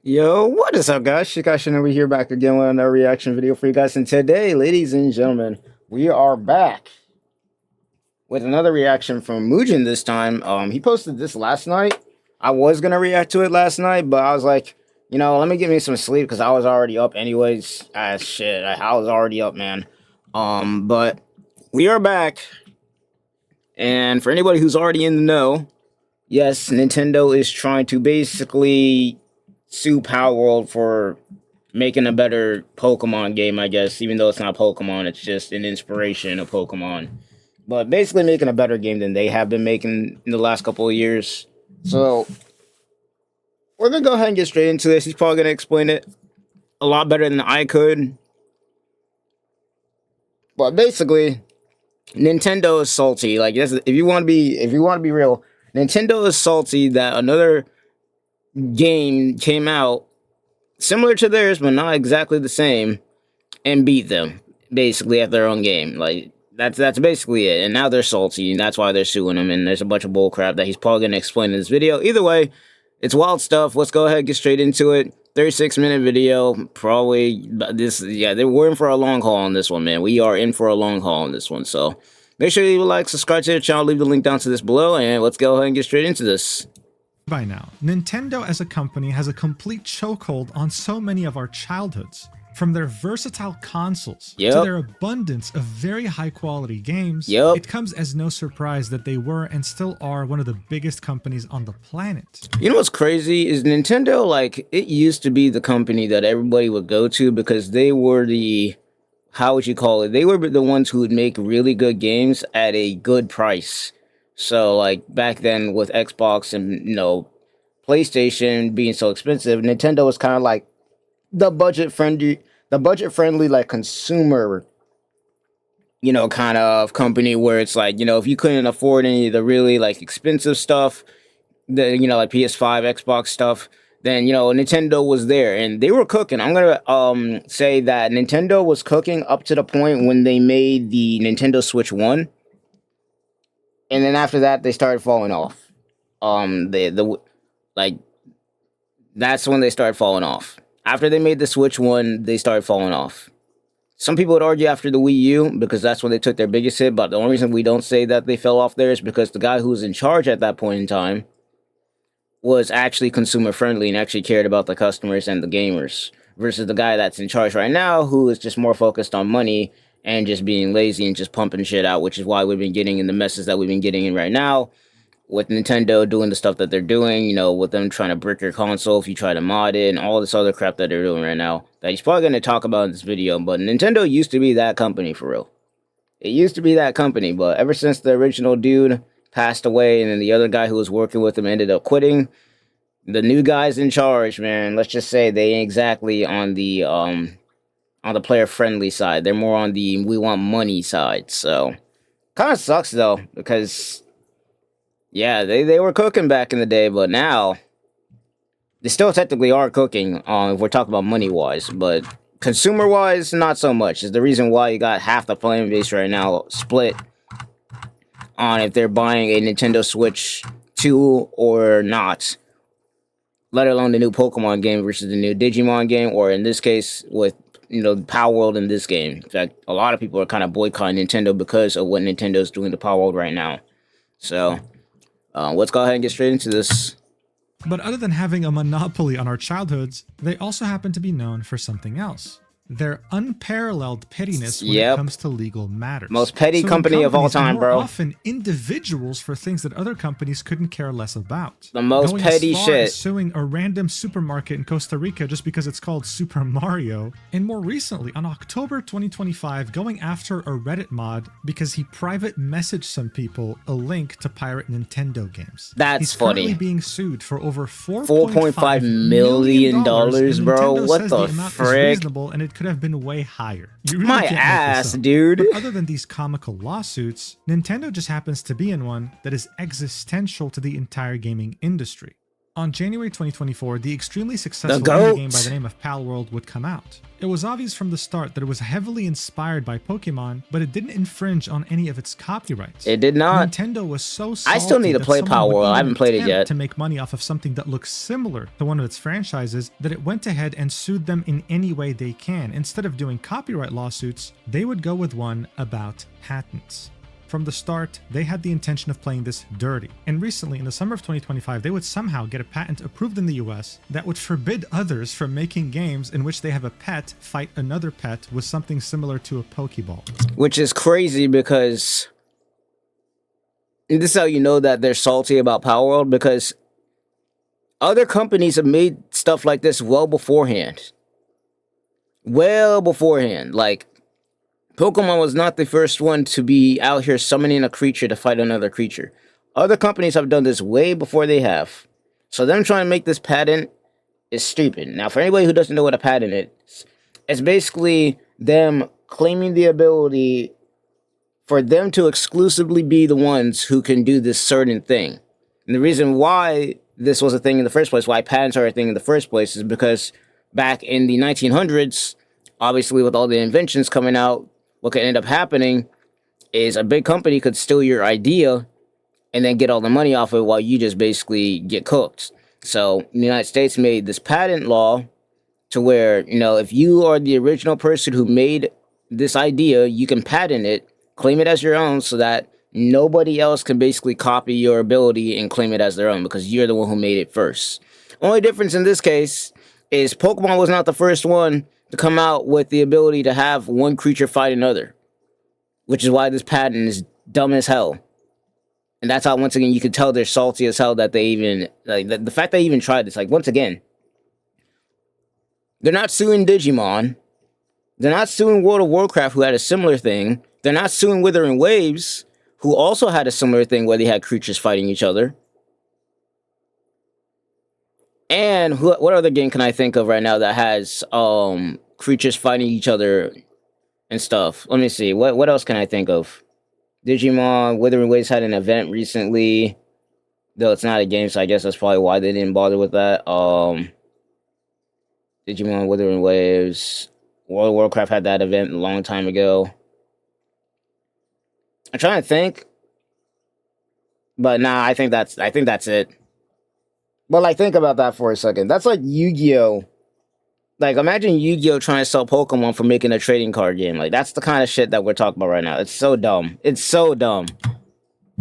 Yo, what is up, guys? Shinobi here, back again with another reaction video for you guys. And today, ladies and gentlemen, we are back with another reaction from Mugen this time. He posted this last night. I was gonna react to it last night, but I was like, let me get me some sleep because I was already up anyways. Shit, I was already up, man. But we are back, and for anybody who's already in the know, yes, Nintendo is trying to basically sue Palworld for making a better Pokemon game, I guess, even though it's not Pokemon, it's just an inspiration of Pokemon. But basically making a better game than they have been making in the last couple of years. So, we're going to go ahead and get straight into this. He's probably going to explain it a lot better than I could. But basically, Nintendo is salty. Like, if you want to be real, Nintendo is salty that another game came out similar to theirs but not exactly the same and beat them basically at their own game. Like that's basically it, and now they're salty and that's why they're suing him, and there's a bunch of bull crap that he's probably going to explain in this video. Either way, it's wild stuff. Let's go ahead and get straight into it. 36-minute video, probably. We're in for a long haul on this one, man. We are in for a long haul on this one, so make sure you like, subscribe to the channel, leave the link down to this below, and let's go ahead and get straight into this. By now, Nintendo as a company has a complete chokehold on so many of our childhoods. From their versatile consoles to their abundance of very high quality games, it comes as no surprise that they were and still are one of the biggest companies on the planet. You know what's crazy is Nintendo, like, it used to be the company that everybody would go to because they were the, how would you call it? They were the ones who would make really good games at a good price. So, like, back then with Xbox and, PlayStation being so expensive, Nintendo was kind of like the budget-friendly, like, consumer, kind of company where it's like, if you couldn't afford any of the really, like, expensive stuff, like PS5, Xbox stuff, then, Nintendo was there, and they were cooking. I'm gonna, say that Nintendo was cooking up to the point when they made the Nintendo Switch 1. And then after that, they started falling off. That's when they started falling off. After they made the Switch 1, they started falling off. Some people would argue after the Wii U, because that's when they took their biggest hit, but the only reason we don't say that they fell off there is because the guy who was in charge at that point in time was actually consumer friendly and actually cared about the customers and the gamers, versus the guy that's in charge right now who is just more focused on money and just being lazy and just pumping shit out, which is why we've been getting in the messes that we've been getting in right now, with Nintendo doing the stuff that they're doing, with them trying to brick your console if you try to mod it, and all this other crap that they're doing right now, that he's probably going to talk about in this video. But Nintendo used to be that company, for real. It used to be that company, but ever since the original dude passed away, and then the other guy who was working with him ended up quitting, the new guys in charge, man, let's just say they ain't exactly on the player-friendly side. They're more on the we want money side. So, kind of sucks, though, because, yeah, they were cooking back in the day, but now, they still technically are cooking, if we're talking about money-wise, but consumer-wise, not so much. Is the reason why you got half the fan base right now split on if they're buying a Nintendo Switch 2 or not, let alone the new Pokemon game versus the new Digimon game, or in this case, with Palworld in this game. In fact, a lot of people are kind of boycotting Nintendo because of what Nintendo's doing to Palworld right now. So, let's go ahead and get straight into this. But other than having a monopoly on our childhoods, they also happen to be known for something else. Their unparalleled pettiness when it comes to legal matters. Most petty company of all time, bro. Often individuals for things that other companies couldn't care less about. The most petty shit. Suing a random supermarket in Costa Rica just because it's called Super Mario. And more recently, on October 2025, going after a Reddit mod because he private messaged some people a link to pirate Nintendo games. He's currently funny. Being sued for over $4.5 million, bro. What the frick? And it could have been way higher. You really My ass, dude. But other than these comical lawsuits, Nintendo just happens to be in one that is existential to the entire gaming industry. On January 2024, the extremely successful indie game by the name of Palworld would come out. It was obvious from the start that it was heavily inspired by Pokemon, but it didn't infringe on any of its copyrights. It did not. Nintendo was so salty I still need to play Palworld. I haven't played it yet. To make money off of something that looks similar to one of its franchises that it went ahead and sued them in any way they can. Instead of doing copyright lawsuits, they would go with one about patents. From the start, they had the intention of playing this dirty. And recently, in the summer of 2025, they would somehow get a patent approved in the US that would forbid others from making games in which they have a pet fight another pet with something similar to a Pokeball. Which is crazy because this is how you know that they're salty about Palworld, because other companies have made stuff like this well beforehand. Well beforehand. Like, Pokemon was not the first one to be out here summoning a creature to fight another creature. Other companies have done this way before they have. So them trying to make this patent is stupid. Now, for anybody who doesn't know what a patent is, it's basically them claiming the ability for them to exclusively be the ones who can do this certain thing. And the reason why this was a thing in the first place, why patents are a thing in the first place, is because back in the 1900s, obviously with all the inventions coming out, what could end up happening is a big company could steal your idea and then get all the money off of it while you just basically get cooked. So the United States made this patent law to where, you know, if you are the original person who made this idea, you can patent it, claim it as your own, so that nobody else can basically copy your ability and claim it as their own, because you're the one who made it first. Only difference in this case is Pokemon was not the first one to come out with the ability to have one creature fight another, which is why this patent is dumb as hell. And that's how, once again, you can tell they're salty as hell that they even, like, the fact they even tried this, like, once again, they're not suing Digimon, they're not suing World of Warcraft, who had a similar thing, they're not suing Withering Waves, who also had a similar thing where they had creatures fighting each other. And what other game can I think of right now that has creatures fighting each other and stuff? Let me see. What else can I think of? Digimon, Withering Waves had an event recently, though it's not a game, so I guess that's probably why they didn't bother with that. Digimon, Withering Waves, World of Warcraft had that event a long time ago. I'm trying to think, but nah, I think that's it. But, like, think about that for a second. That's like Yu-Gi-Oh! Like, imagine Yu-Gi-Oh! Trying to sell Pokemon for making a trading card game. Like, that's the kind of shit that we're talking about right now. It's so dumb. It's so dumb.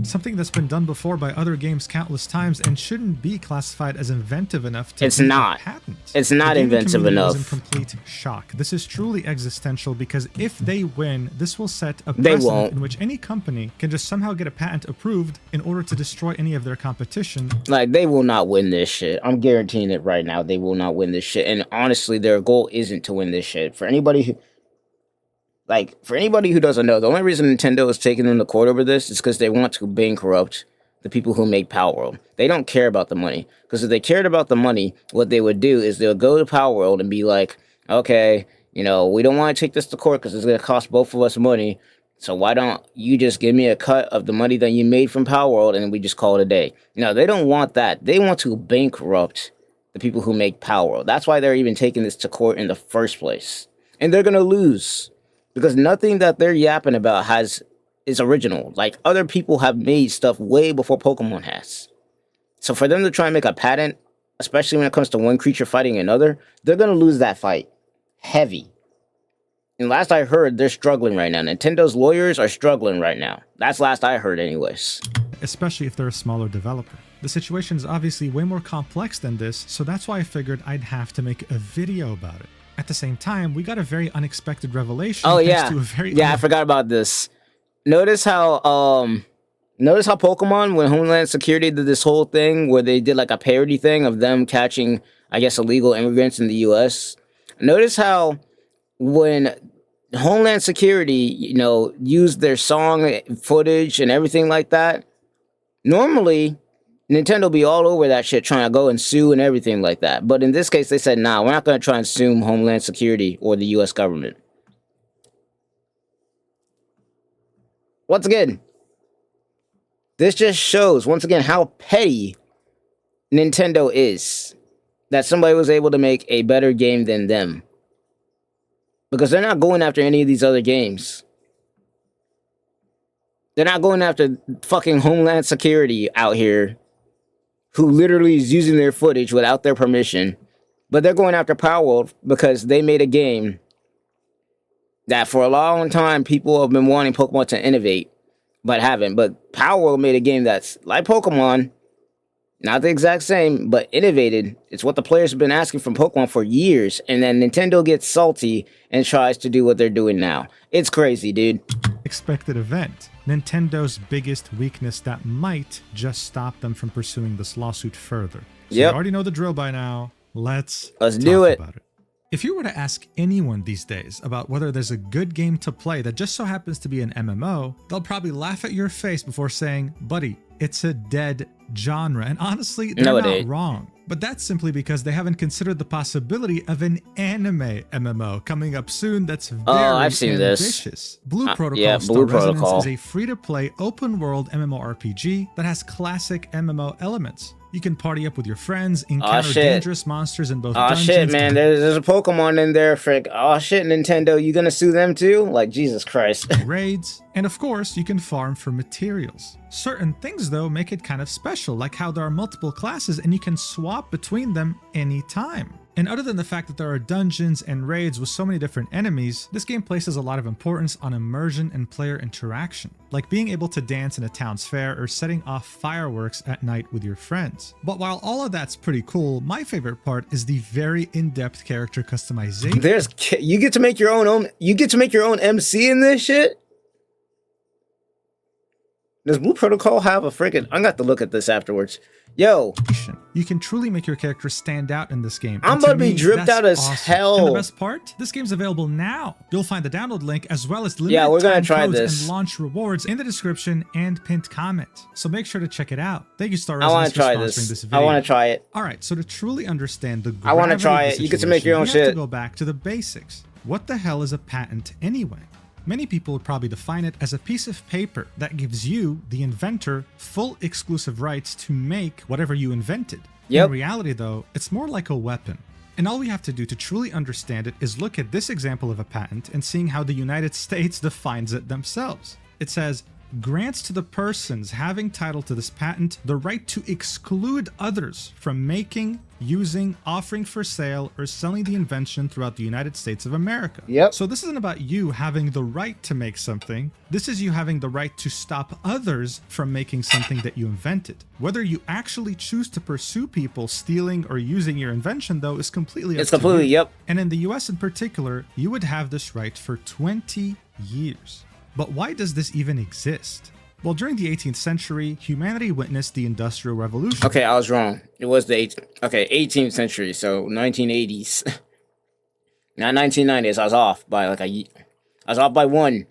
Something that's been done before by other games countless times and shouldn't be classified as inventive enough to be a patent. It's not inventive enough. Was in complete shock. This is truly existential, because if they win, this will set a precedent in which any company can just somehow get a patent approved in order to destroy any of their competition. Like, they will not win this shit. I'm guaranteeing it right now. They will not win this shit. And honestly, their goal isn't to win this shit. For anybody who doesn't know, the only reason Nintendo is taking them to court over this is because they want to bankrupt the people who make Palworld. They don't care about the money. Because if they cared about the money, what they would do is they'll go to Palworld and be like, okay, you know, we don't want to take this to court because it's going to cost both of us money. So why don't you just give me a cut of the money that you made from Palworld and we just call it a day? No, they don't want that. They want to bankrupt the people who make Palworld. That's why they're even taking this to court in the first place. And they're going to lose. Because nothing that they're yapping about is original. Like, other people have made stuff way before Pokemon has. So for them to try and make a patent, especially when it comes to one creature fighting another, they're going to lose that fight. Heavy. And last I heard, they're struggling right now. Nintendo's lawyers are struggling right now. That's last I heard anyways. Especially if they're a smaller developer. The situation is obviously way more complex than this, so that's why I figured I'd have to make a video about it. At the same time, we got a very unexpected revelation. Oh yeah, I forgot about this. Notice how Pokemon, when Homeland Security did this whole thing where they did like a parody thing of them catching, I guess, illegal immigrants in the U.S. Notice how when Homeland Security, you know, used their song footage and everything like that, normally Nintendo be all over that shit trying to go and sue and everything like that. But in this case, they said, nah, we're not going to try and sue Homeland Security or the U.S. government. Once again, this just shows, once again, how petty Nintendo is. That somebody was able to make a better game than them. Because they're not going after any of these other games. They're not going after fucking Homeland Security out here, who literally is using their footage without their permission. But they're going after Palworld because they made a game that for a long time people have been wanting Pokemon to innovate, but haven't. But Palworld made a game that's like Pokemon, not the exact same, but innovated. It's what the players have been asking from Pokemon for years, and then Nintendo gets salty and tries to do what they're doing now. It's crazy, dude. Expected event. Nintendo's biggest weakness that might just stop them from pursuing this lawsuit further. So you already know the drill by now. Let's do it. About it. If you were to ask anyone these days about whether there's a good game to play that just so happens to be an MMO, they'll probably laugh at your face before saying, buddy, it's a dead genre. And honestly, they're not wrong. But that's simply because they haven't considered the possibility of an anime MMO coming up soon that's very ambitious. Blue Protocol Star Resonance is a free-to-play open-world MMORPG that has classic MMO elements. You can party up with your friends, encounter dangerous monsters in both dungeons. Oh shit, man, there's a Pokemon in there, frick. Oh shit, Nintendo, you gonna sue them too? Like, Jesus Christ. Raids, and of course, you can farm for materials. Certain things, though, make it kind of special, like how there are multiple classes and you can swap between them anytime. And other than the fact that there are dungeons and raids with so many different enemies, this game places a lot of importance on immersion and player interaction, like being able to dance in a town's fair or setting off fireworks at night with your friends. But while all of that's pretty cool, my favorite part is the very in-depth character customization. You get to make your own MC in this shit? Does Blue Protocol have a freaking... I'm gonna have to look at this afterwards. Yo. You can truly make your character stand out in this game. I'm about to be dripped out as hell. And the best part? This game's available now. You'll find the download link as well as limited time codes and launch rewards in the description and pinned comment. So make sure to check it out. Thank you, Star Resonance, for sponsoring this video. I want to try it. All right, so to truly understand the I want to try it. You get to make your own shit. You have to go back to the basics. What the hell is a patent anyway? Many people would probably define it as a piece of paper that gives you, the inventor, full exclusive rights to make whatever you invented. In reality, though, it's more like a weapon. And all we have to do to truly understand it is look at this example of a patent and seeing how the United States defines it themselves. It says, grants to the persons having title to this patent the right to exclude others from making, using, offering for sale, or selling the invention throughout the United States of America. So this isn't about you having the right to make something. This is you having the right to stop others from making something that you invented. Whether you actually choose to pursue people stealing or using your invention, though, is completely up to you. And in the US in particular, you would have this right for 20 years. But why does this even exist? Well, during the 18th century, humanity witnessed the Industrial Revolution. Okay, I was wrong. It was the 18th century, so 1980s. Not 1990s. I was off by I was off by one.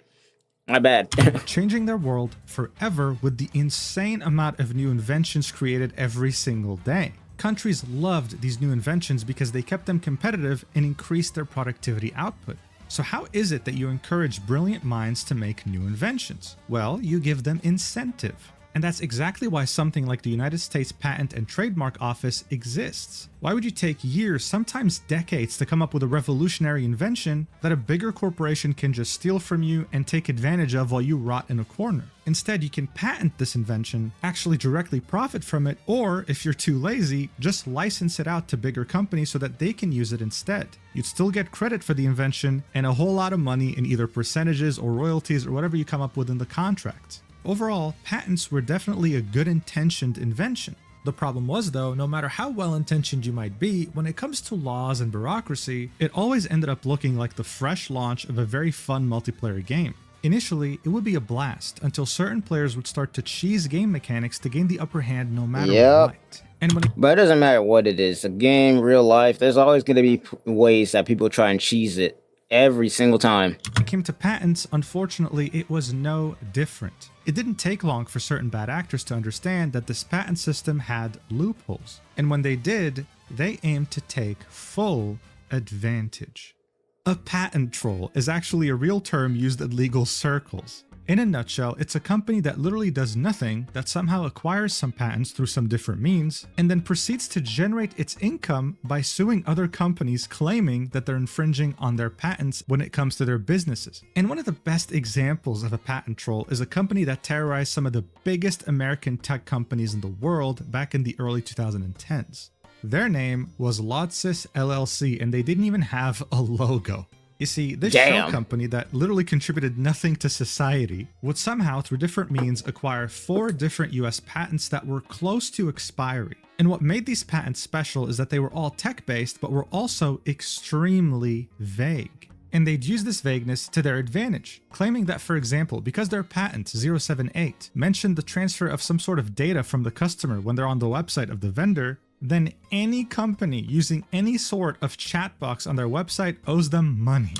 My bad. Changing their world forever with the insane amount of new inventions created every single day. Countries loved these new inventions because they kept them competitive and increased their productivity output. So how is it that you encourage brilliant minds to make new inventions? Well, you give them incentive. And that's exactly why something like the United States Patent and Trademark Office exists. Why would you take years, sometimes decades, to come up with a revolutionary invention that a bigger corporation can just steal from you and take advantage of while you rot in a corner? Instead, you can patent this invention, actually directly profit from it, or if you're too lazy, just license it out to bigger companies so that they can use it instead. You'd still get credit for the invention and a whole lot of money in either percentages or royalties or whatever you come up with in the contract. Overall, patents were definitely a good-intentioned invention. The problem was, though, no matter how well-intentioned you might be, when it comes to laws and bureaucracy, it always ended up looking like the fresh launch of a very fun multiplayer game. Initially, it would be a blast until certain players would start to cheese game mechanics to gain the upper hand no matter what. But it doesn't matter what it is. A game, real life, there's always going to be ways that people try and cheese it. Every single time. When it came to patents, unfortunately, it was no different. It didn't take long for certain bad actors to understand that this patent system had loopholes. And when they did, they aimed to take full advantage. A patent troll is actually a real term used in legal circles. In a nutshell, it's a company that literally does nothing, that somehow acquires some patents through some different means, and then proceeds to generate its income by suing other companies claiming that they're infringing on their patents when it comes to their businesses. And one of the best examples of a patent troll is a company that terrorized some of the biggest American tech companies in the world back in the early 2010s. Their name was Lodsys LLC, and they didn't even have a logo. You see, this shell company that literally contributed nothing to society would somehow, through different means, acquire 4 different US patents that were close to expiry. And what made these patents special is that they were all tech-based, but were also extremely vague. And they'd use this vagueness to their advantage, claiming that, for example, because their patent 078 mentioned the transfer of some sort of data from the customer when they're on the website of the vendor, then any company using any sort of chat box on their website owes them money.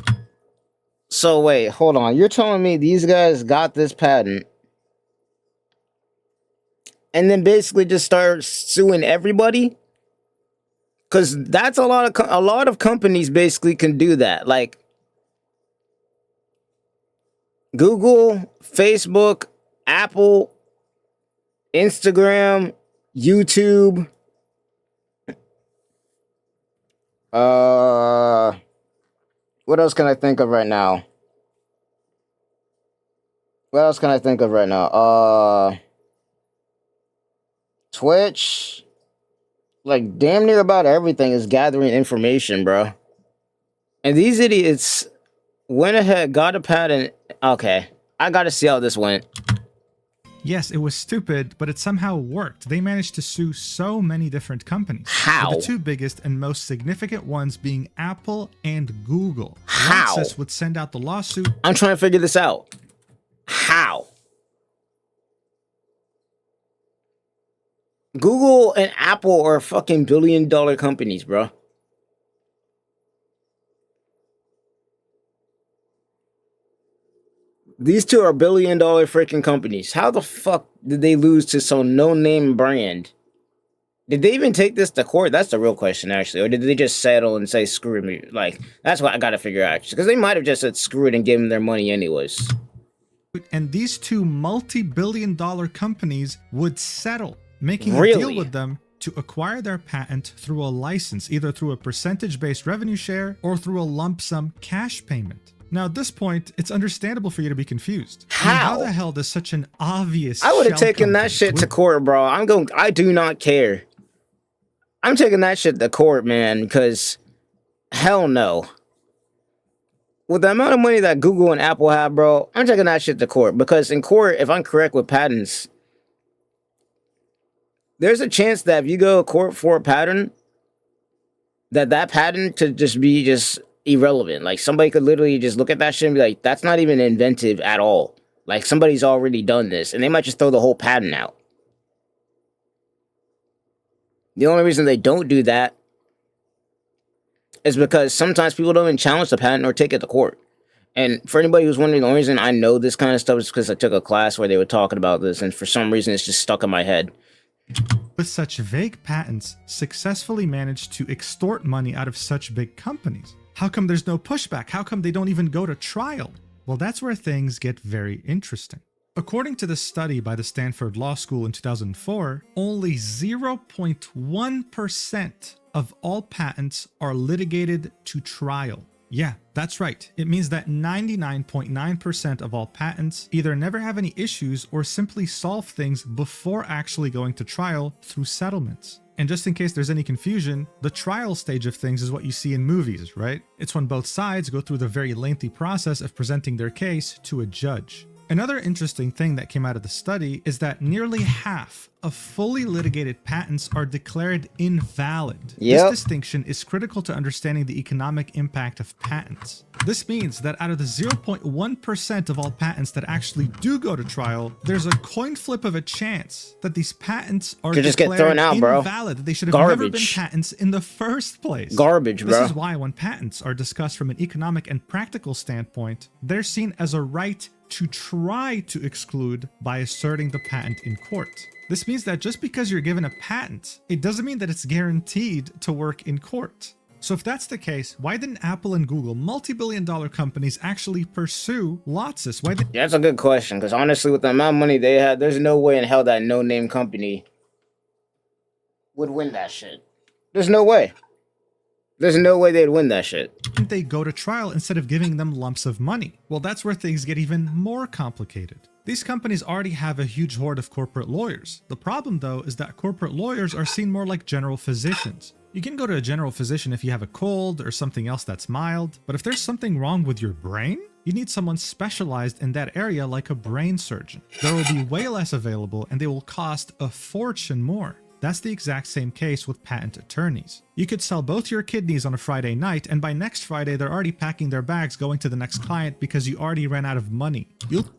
So wait, hold on. You're telling me these guys got this patent and then basically just start suing everybody? Because that's a lot of companies basically can do that. Like Google, Facebook, Apple, Instagram, YouTube. What else can I think of right now? Twitch. Like, damn near about everything is gathering information, bro. And these idiots went ahead, got a patent. Okay, I gotta see how this went. Yes, it was stupid, but it somehow worked. They managed to sue so many different companies. How? The 2 biggest and most significant ones being Apple and Google. How? Lodsys would send out the lawsuit. I'm trying to figure this out. How? Google and Apple are fucking billion-dollar companies, bro. These 2 are billion-dollar freaking companies. How the fuck did they lose to some no-name brand? Did they even take this to court? That's the real question, actually. Or did they just settle and say, screw me? Like, that's what I gotta figure out. Because they might have just said, screw it, and gave them their money anyways. And these 2 multi-billion-dollar companies would settle, making a deal with them to acquire their patent through a license, either through a percentage-based revenue share or through a lump sum cash payment. Now, at this point, it's understandable for you to be confused. How? I mean, how the hell does such an obvious I would have taken that shit to court, bro. I do not care. I'm taking that shit to court, man, because hell no. With the amount of money that Google and Apple have, bro, I'm taking that shit to court. Because in court, if I'm correct with patents, there's a chance that if you go to court for a patent, that patent could just be irrelevant. Like, somebody could literally just look at that shit and be like, that's not even inventive at all. Like, somebody's already done this, and they might just throw the whole patent out. The only reason they don't do that is because sometimes people don't even challenge the patent or take it to court. And for anybody who's wondering, the only reason I know this kind of stuff is because I took a class where they were talking about this, and for some reason it's just stuck in my head. With such vague patents, successfully managed to extort money out of such big companies. How come there's no pushback? How come they don't even go to trial? Well, that's where things get very interesting. According to the study by the Stanford Law School in 2004, only 0.1% of all patents are litigated to trial. Yeah, that's right. It means that 99.9% of all patents either never have any issues or simply solve things before actually going to trial through settlements. And just in case there's any confusion, the trial stage of things is what you see in movies, right? It's when both sides go through the very lengthy process of presenting their case to a judge. Another interesting thing that came out of the study is that nearly half of fully litigated patents are declared invalid. This distinction is critical to understanding the economic impact of patents. This means that out of the 0.1% of all patents that actually do go to trial, there's a coin flip of a chance that these patents are just get thrown out, invalid, that they should have never been patents in the first place. Garbage, bro. This is why when patents are discussed from an economic and practical standpoint, they're seen as a right to try to exclude by asserting the patent in court. This means that just because you're given a patent, it doesn't mean that it's guaranteed to work in court. So if that's the case, why didn't Apple and Google, multi-billion-dollar companies, actually pursue Lotsis? Yeah, that's a good question, because honestly, with the amount of money they had, there's no way in hell that no-name company would win that shit. There's no way. There's no way they'd win that shit. They go to trial instead of giving them lumps of money. Well, that's where things get even more complicated. These companies already have a huge horde of corporate lawyers. The problem, though, is that corporate lawyers are seen more like general physicians. You can go to a general physician if you have a cold or something else that's mild, but if there's something wrong with your brain, you need someone specialized in that area like a brain surgeon. There will be way less available and they will cost a fortune more. That's the exact same case with patent attorneys. You could sell both your kidneys on a Friday night, and by next Friday, they're already packing their bags going to the next client because you already ran out of money.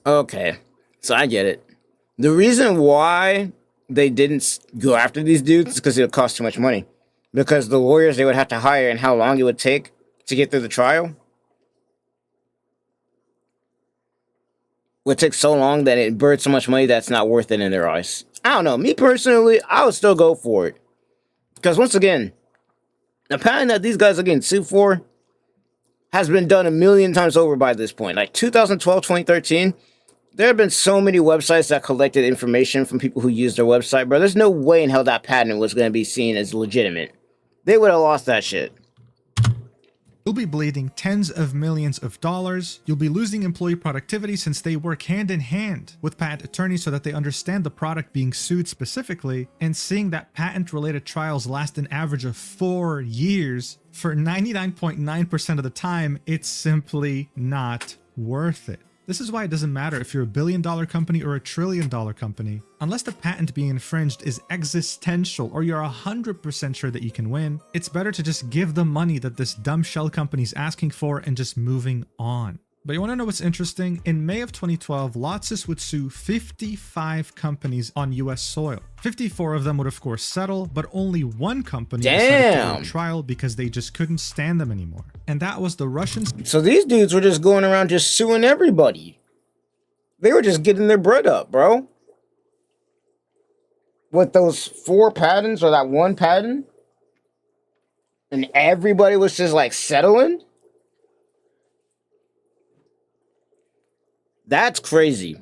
Okay, so I get it. The reason why they didn't go after these dudes is because it would cost too much money. Because the lawyers they would have to hire and how long it would take to get through the trial would take so long that it burned so much money that's not worth it in their eyes. I don't know. Me personally, I would still go for it. Because once again, the patent that these guys are getting sued for has been done a million times over by this point. Like 2012, 2013, there have been so many websites that collected information from people who used their website, bro. There's no way in hell that patent was going to be seen as legitimate. They would have lost that shit. You'll be bleeding tens of millions of dollars. You'll be losing employee productivity since they work hand in hand with patent attorneys so that they understand the product being sued specifically, and seeing that patent-related trials last an average of 4 years, for 99.9% of the time, it's simply not worth it. This is why it doesn't matter if you're a billion-dollar company or a trillion-dollar company. Unless the patent being infringed is existential or you're 100% sure that you can win, it's better to just give the money that this dumb shell company's asking for and just moving on. But you want to know what's interesting? In May of 2012, Lotsis would sue 55 companies on US soil. 54 of them would of course settle, but only one company decided to go to trial because they just couldn't stand them anymore. And that was the Russians. So these dudes were just going around just suing everybody. They were just getting their bread up, bro. With those 4 patents or that one patent. And everybody was just like settling. That's crazy.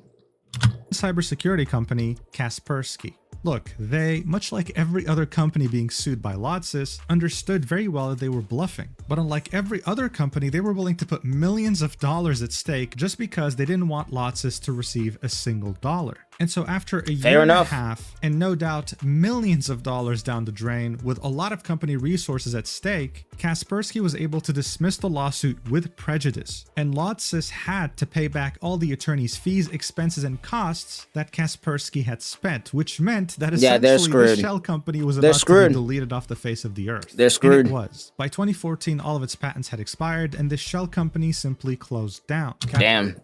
Cybersecurity company Kaspersky. Look, they, much like every other company being sued by Lotsis, understood very well that they were bluffing. But unlike every other company, they were willing to put millions of dollars at stake just because they didn't want Lotsis to receive a single dollar. And so after a year and a half, and no doubt millions of dollars down the drain, with a lot of company resources at stake, Kaspersky was able to dismiss the lawsuit with prejudice. And Lotsis had to pay back all the attorney's fees, expenses, and costs that Kaspersky had spent, which meant that essentially the shell company was about to be deleted off the face of the earth. They're screwed. And it was. By 2014, all of its patents had expired, and the shell company simply closed down. Damn.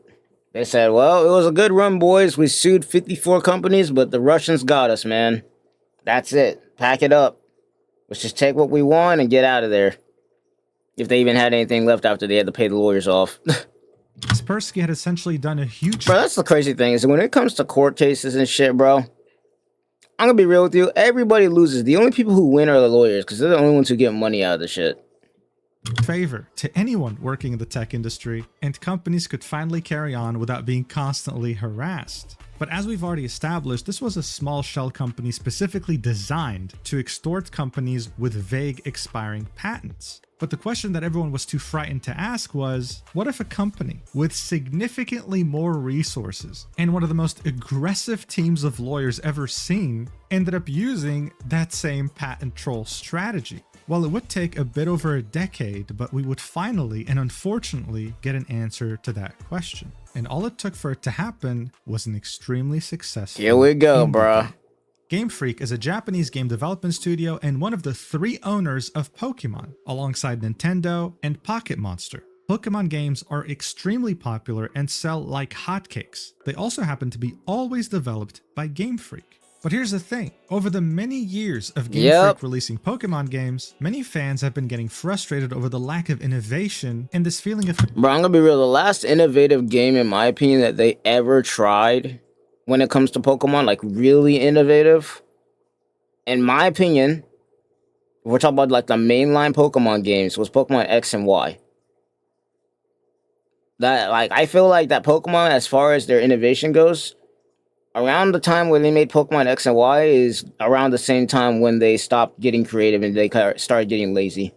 They said, well, it was a good run, boys. We sued 54 companies, but the Russians got us, man. That's it. Pack it up. Let's just take what we want and get out of there. If they even had anything left after they had to pay the lawyers off. Kaspersky had essentially done a huge... Bro, that's the crazy thing, is when it comes to court cases and shit, bro, I'm gonna be real with you. Everybody loses. The only people who win are the lawyers, because they're the only ones who get money out of the shit. Favor to anyone working in the tech industry, and companies could finally carry on without being constantly harassed. But as we've already established, this was a small shell company specifically designed to extort companies with vague expiring patents. But the question that everyone was too frightened to ask was, what if a company with significantly more resources and one of the most aggressive teams of lawyers ever seen ended up using that same patent troll strategy? Well, it would take a bit over a decade, but we would finally and unfortunately get an answer to that question. And all it took for it to happen was an extremely successful... Here we go, bruh. Game Freak is a Japanese game development studio and one of the 3 owners of Pokemon, alongside Nintendo and Pocket Monster. Pokemon games are extremely popular and sell like hotcakes. They also happen to be always developed by Game Freak. But here's the thing, over the many years of Game Freak releasing Pokemon games, many fans have been getting frustrated over the lack of innovation and this feeling of... Bro, I'm gonna be real, the last innovative game, in my opinion, that they ever tried when it comes to Pokemon, like really innovative, in my opinion, we're talking about like the mainline Pokemon games, was Pokemon X and Y. That, like, I feel like that Pokemon, as far as their innovation goes, around the time when they made Pokemon X and Y is around the same time when they stopped getting creative and they started getting lazy.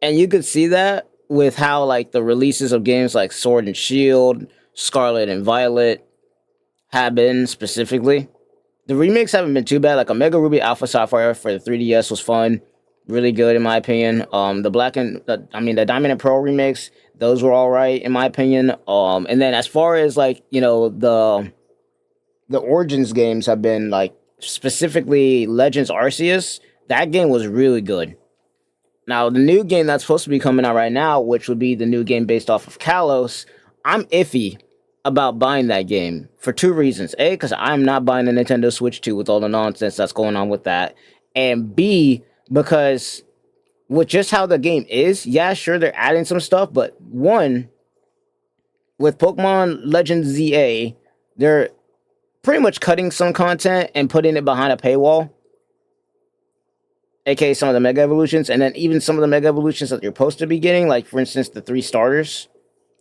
And you could see that with how, like, the releases of games like Sword and Shield, Scarlet and Violet have been specifically. The remakes haven't been too bad. Like, Omega Ruby Alpha Sapphire for the 3DS was fun. Really good, in my opinion. The Diamond and Pearl remakes, those were all right, in my opinion. And then as far as, like, you know, the Origins games have been, like, specifically Legends Arceus, that game was really good. Now, the new game that's supposed to be coming out right now, which would be the new game based off of Kalos, I'm iffy about buying that game for two reasons. A, because I'm not buying the Nintendo Switch 2 with all the nonsense that's going on with that. And B, because with just how the game is, yeah, sure, they're adding some stuff, but one, with Pokemon Legends ZA, they're pretty much cutting some content and putting it behind a paywall, aka some of the Mega Evolutions, and then even some of the Mega Evolutions that you're supposed to be getting, like, for instance, the 3 starters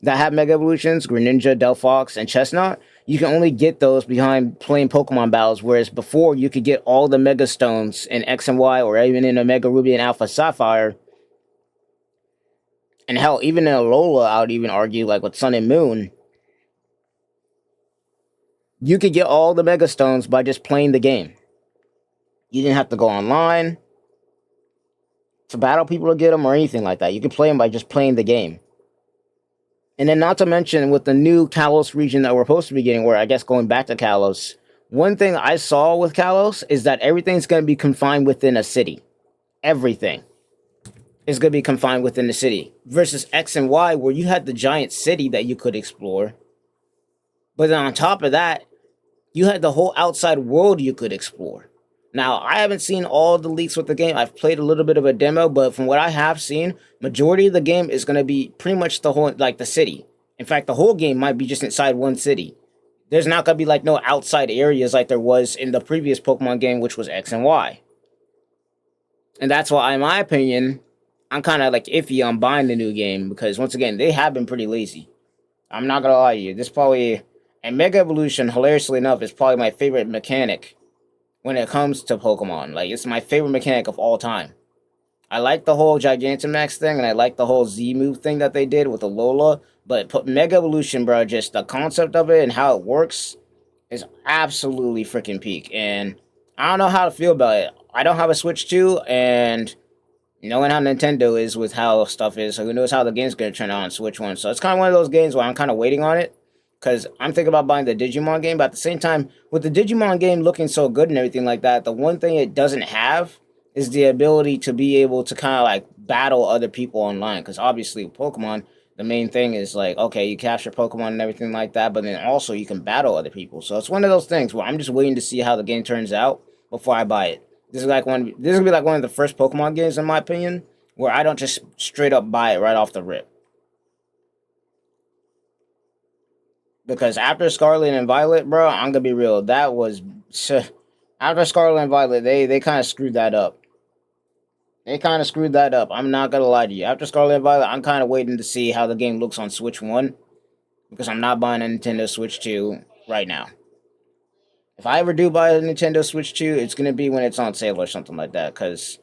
that have Mega Evolutions, Greninja, Delphox, and Chestnut, you can only get those behind playing Pokemon battles, whereas before, you could get all the Mega Stones in X and Y, or even in Omega Ruby and Alpha Sapphire. And hell, even in Alola, I would even argue, like with Sun and Moon, you could get all the Mega Stones by just playing the game. You didn't have to go online to battle people to get them or anything like that. You could play them by just playing the game. And then, not to mention, with the new Kalos region that we're supposed to be getting, where I guess going back to Kalos, one thing I saw with Kalos is that everything's going to be confined within a city. Everything is going to be confined within the city. Versus X and Y, where you had the giant city that you could explore. But then on top of that, you had the whole outside world you could explore. Now, I haven't seen all the leaks with the game. I've played a little bit of a demo, but from what I have seen, majority of the game is going to be pretty much the whole, like, the city. In fact, the whole game might be just inside one city. There's not going to be, like, no outside areas like there was in the previous Pokemon game, which was X and Y. And that's why, in my opinion, I'm kind of, like, iffy on buying the new game, because, once again, they have been pretty lazy. I'm not going to lie to you. This probably, and Mega Evolution, hilariously enough, is probably my favorite mechanic when it comes to Pokemon. Like, it's my favorite mechanic of all time. I like the whole Gigantamax thing, and I like the whole Z move thing that they did with Alola, but Mega Evolution, bro, just the concept of it and how it works is absolutely freaking peak. And I don't know how to feel about it. I don't have a Switch 2, and knowing how Nintendo is with how stuff is, so who knows how the game's going to turn out on Switch 1. So it's kind of one of those games where I'm kind of waiting on it, because I'm thinking about buying the Digimon game, but at the same time, with the Digimon game looking so good and everything like that, the one thing it doesn't have is the ability to be able to kind of, like, battle other people online. Because obviously with Pokemon, the main thing is, like, okay, you capture Pokemon and everything like that, but then also you can battle other people. So it's one of those things where I'm just waiting to see how the game turns out before I buy it. This is gonna be like one of the first Pokemon games, in my opinion, where I don't just straight up buy it right off the rip. Because after Scarlet and Violet, bro, I'm gonna be real. That was after Scarlet and Violet, they kind of screwed that up. They kind of screwed that up. I'm not gonna lie to you. After Scarlet and Violet, I'm kind of waiting to see how the game looks on Switch 1, because I'm not buying a Nintendo Switch 2 right now. If I ever do buy a Nintendo Switch 2, it's gonna be when it's on sale or something like that. Because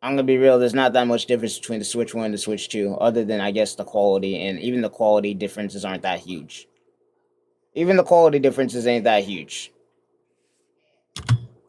I'm gonna be real, there's not that much difference between the Switch 1 and the Switch 2, other than, I guess, the quality, and even the quality differences aren't that huge. Even the quality differences ain't that huge.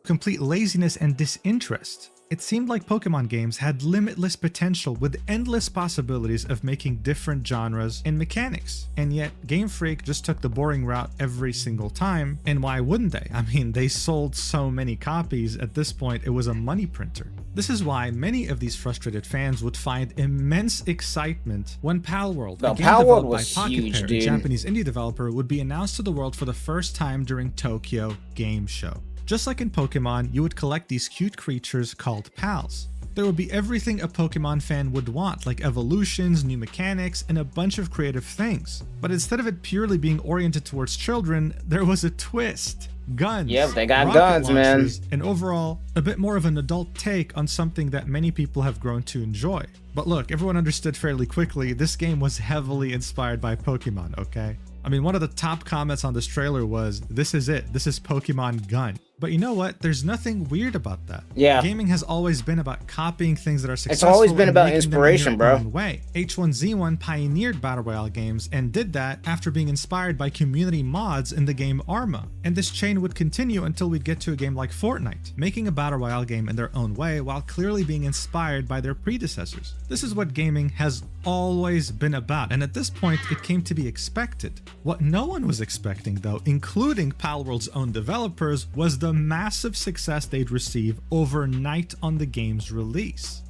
Complete laziness and disinterest. It seemed like Pokemon games had limitless potential with endless possibilities of making different genres and mechanics. And yet, Game Freak just took the boring route every single time. And why wouldn't they? I mean, they sold so many copies, at this point it was a money printer. This is why many of these frustrated fans would find immense excitement when Palworld, a game developed by Pocket Pair, a Japanese indie developer, would be announced to the world for the first time during Tokyo Game Show. Just like in Pokemon, you would collect these cute creatures called pals. There would be everything a Pokemon fan would want, like evolutions, new mechanics, and a bunch of creative things. But instead of it purely being oriented towards children, there was a twist. Guns. Yep, they got guns, launchers, man. And overall, a bit more of an adult take on something that many people have grown to enjoy. But look, everyone understood fairly quickly, this game was heavily inspired by Pokemon, okay? I mean, one of the top comments on this trailer was, "This is it. This is Pokemon Gun." But you know what? There's nothing weird about that. Yeah. Gaming has always been about copying things that are successful. It's always been about inspiration, bro. Way. H1Z1 pioneered Battle Royale games and did that after being inspired by community mods in the game Arma. And this chain would continue until we'd get to a game like Fortnite, making a Battle Royale game in their own way while clearly being inspired by their predecessors. This is what gaming has always been about, and at this point, it came to be expected. What no one was expecting, though, including Palworld's own developers, was the massive success they'd receive overnight on the game's release.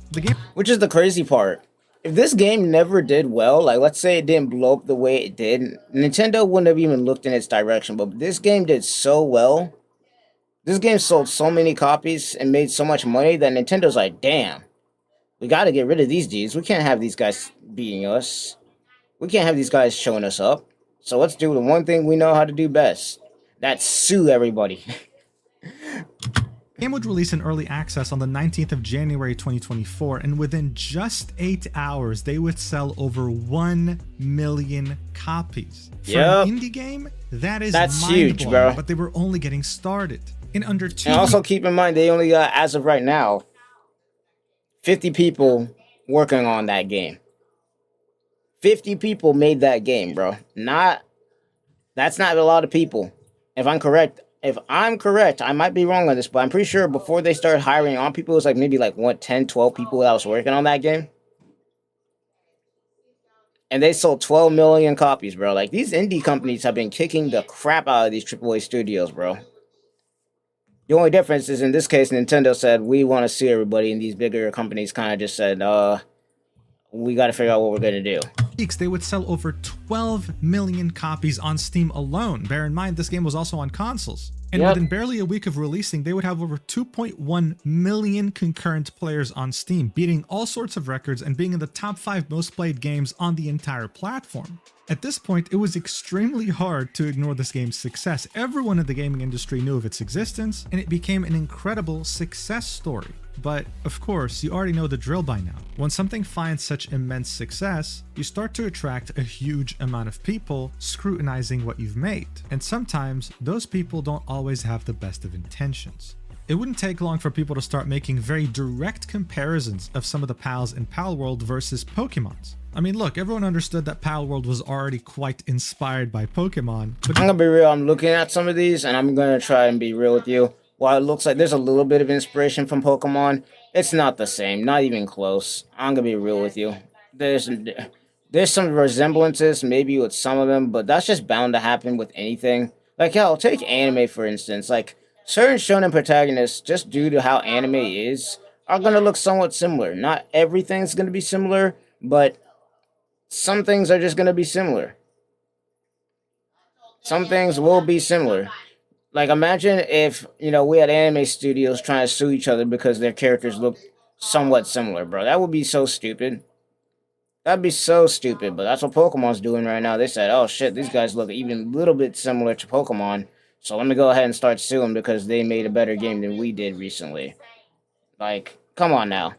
Which is the crazy part. If this game never did well, like let's say it didn't blow up the way it did, Nintendo wouldn't have even looked in its direction. But this game did so well. This game sold so many copies and made so much money that Nintendo's like, damn, we got to get rid of these dudes. We can't have these guys beating us. We can't have these guys showing us up. So let's do the one thing we know how to do best. That's sue everybody. The game would release in early access on the 19th of January 2024, and within just 8 hours, they would sell over 1 million copies. For an indie game, that's huge, bro. But they were only getting started. In under 2 And also keep in mind, they only got, as of right now, 50 people working on that game. 50 people made that game, bro. That's not a lot of people. If I'm correct, I might be wrong on this, but I'm pretty sure before they started hiring on people, it was like maybe like 10, 12 people that was working on that game. And they sold 12 million copies, bro. Like, these indie companies have been kicking the crap out of these AAA studios, bro. The only difference is in this case, Nintendo said, we want to see everybody, and these bigger companies kind of just said, we got to figure out what we're going to do. They would sell over 12 million copies on Steam alone. Bear in mind, this game was also on consoles. And within barely a week of releasing, they would have over 2.1 million concurrent players on Steam, beating all sorts of records and being in the top 5 most played games on the entire platform. At this point, it was extremely hard to ignore this game's success. Everyone in the gaming industry knew of its existence, and it became an incredible success story. But, of course, you already know the drill by now. When something finds such immense success, you start to attract a huge amount of people scrutinizing what you've made. And sometimes, those people don't always have the best of intentions. It wouldn't take long for people to start making very direct comparisons of some of the pals in Palworld versus Pokemons. I mean, look, everyone understood that Palworld was already quite inspired by Pokemon. But I'm gonna be real, I'm looking at some of these, and I'm gonna try and be real with you. While it looks like there's a little bit of inspiration from Pokemon, it's not the same, not even close. I'm gonna be real with you. There's some resemblances, maybe with some of them, but that's just bound to happen with anything. Like, hell, take anime, for instance. Like, certain shonen protagonists, just due to how anime is, are gonna look somewhat similar. Not everything's gonna be similar, but some things are just gonna be similar. Some things will be similar. Like, imagine if, we had anime studios trying to sue each other because their characters look somewhat similar, bro. That would be so stupid. That'd be so stupid, but that's what Pokemon's doing right now. They said, oh shit, these guys look even a little bit similar to Pokemon, so let me go ahead and start suing because they made a better game than we did recently. Like, come on now.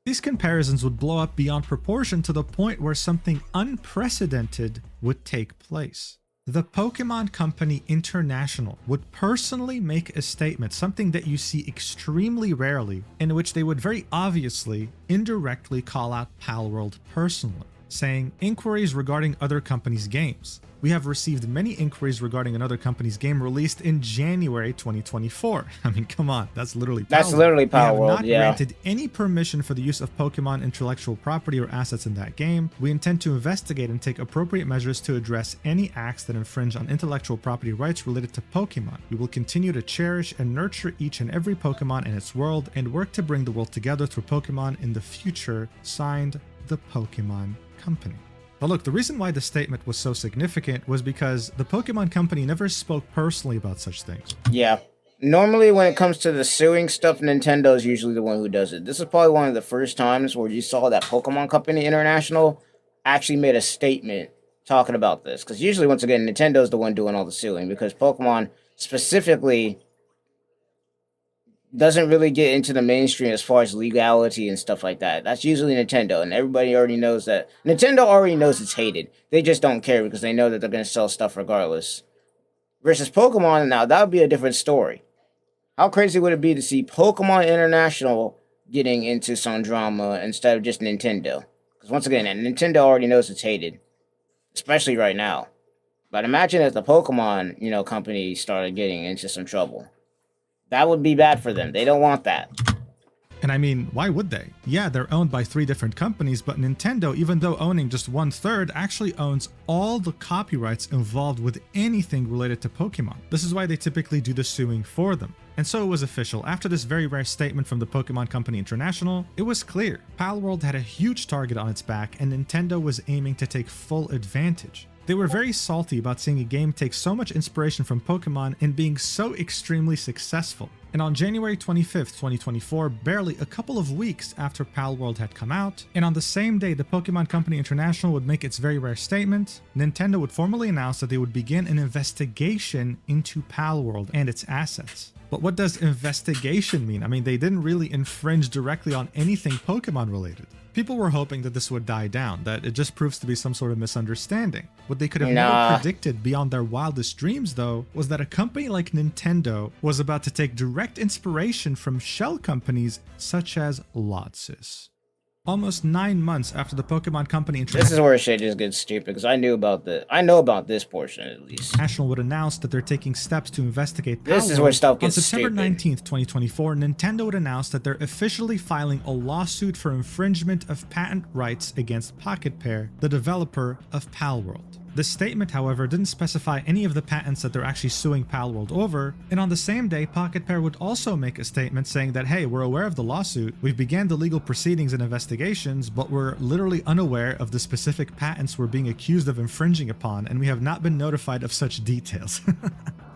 These comparisons would blow up beyond proportion to the point where something unprecedented would take place. The Pokemon Company International would personally make a statement, something that you see extremely rarely, in which they would very obviously indirectly call out Palworld personally, saying, inquiries regarding other companies' games. We have received many inquiries regarding another company's game released in January 2024. I mean, come on, that's literally Palworld. That's literally Palworld, We have not granted any permission for the use of Pokemon intellectual property or assets in that game. We intend to investigate and take appropriate measures to address any acts that infringe on intellectual property rights related to Pokemon. We will continue to cherish and nurture each and every Pokemon in its world and work to bring the world together through Pokemon in the future. Signed, the Pokemon Company. But look, the reason why the statement was so significant was because the Pokemon Company never spoke personally about such things. Yeah. Normally, when it comes to the suing stuff, Nintendo is usually the one who does it. This is probably one of the first times where you saw that Pokemon Company International actually made a statement talking about this. Because usually, once again, Nintendo's the one doing all the suing, because Pokemon specifically doesn't really get into the mainstream as far as legality and stuff like that. That's usually Nintendo, and everybody already knows that. Nintendo already knows it's hated. They just don't care because they know that they're going to sell stuff regardless. Versus Pokemon, now, that would be a different story. How crazy would it be to see Pokemon International getting into some drama instead of just Nintendo? Because once again, Nintendo already knows it's hated, especially right now. But imagine if the Pokemon, company started getting into some trouble. That would be bad for them. They don't want that. And I mean, why would they? Yeah, they're owned by 3 different companies, but Nintendo, even though owning just 1/3, actually owns all the copyrights involved with anything related to Pokemon. This is why they typically do the suing for them. And so it was official. After this very rare statement from the Pokemon Company International, it was clear. Palworld had a huge target on its back, and Nintendo was aiming to take full advantage. They were very salty about seeing a game take so much inspiration from Pokemon and being so extremely successful. And on January 25th, 2024, barely a couple of weeks after Palworld had come out, and on the same day the Pokemon Company International would make its very rare statement, Nintendo would formally announce that they would begin an investigation into Palworld and its assets. But what does investigation mean? I mean, they didn't really infringe directly on anything Pokemon related. People were hoping that this would die down, that it just proves to be some sort of misunderstanding. What they could have never predicted beyond their wildest dreams, though, was that a company like Nintendo was about to take direct inspiration from shell companies such as Lotsys. Almost 9 months after the Pokemon Company This is where shit just gets stupid, because I know about this portion at least. National would announce that they're taking steps to investigate Palworld. This is where stuff gets On September stupid. 19th, 2024, Nintendo would announce that they're officially filing a lawsuit for infringement of patent rights against Pocket Pair, the developer of Palworld. This statement, however, didn't specify any of the patents that they're actually suing Palworld over, and on the same day, Pocket Pair would also make a statement saying that, hey, we're aware of the lawsuit, we've began the legal proceedings and investigations, but we're literally unaware of the specific patents we're being accused of infringing upon, and we have not been notified of such details.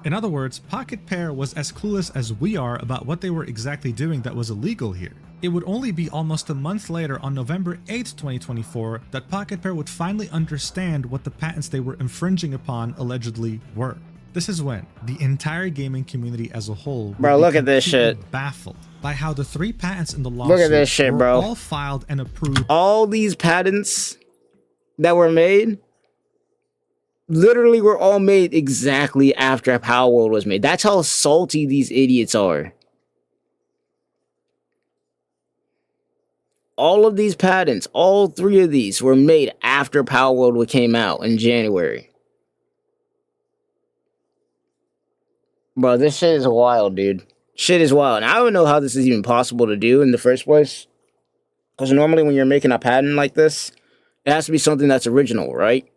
In other words, Pocket Pair was as clueless as we are about what they were exactly doing that was illegal here. It would only be almost a month later, on November 8th, 2024, that Pocket Pair would finally understand what the patents they were infringing upon allegedly were. This is when the entire gaming community as a whole bro, look at this shit. Baffled by how the 3 patents in the lawsuit look at this shit, were bro. all filed and approved. All these patents that were made literally were all made exactly after Palworld was made. That's how salty these idiots are. All of these patents, all 3 of these, were made after Palworld came out in January. Bro, this shit is wild, dude. Shit is wild. And I don't know how this is even possible to do in the first place. Because normally when you're making a patent like this, it has to be something that's original, right?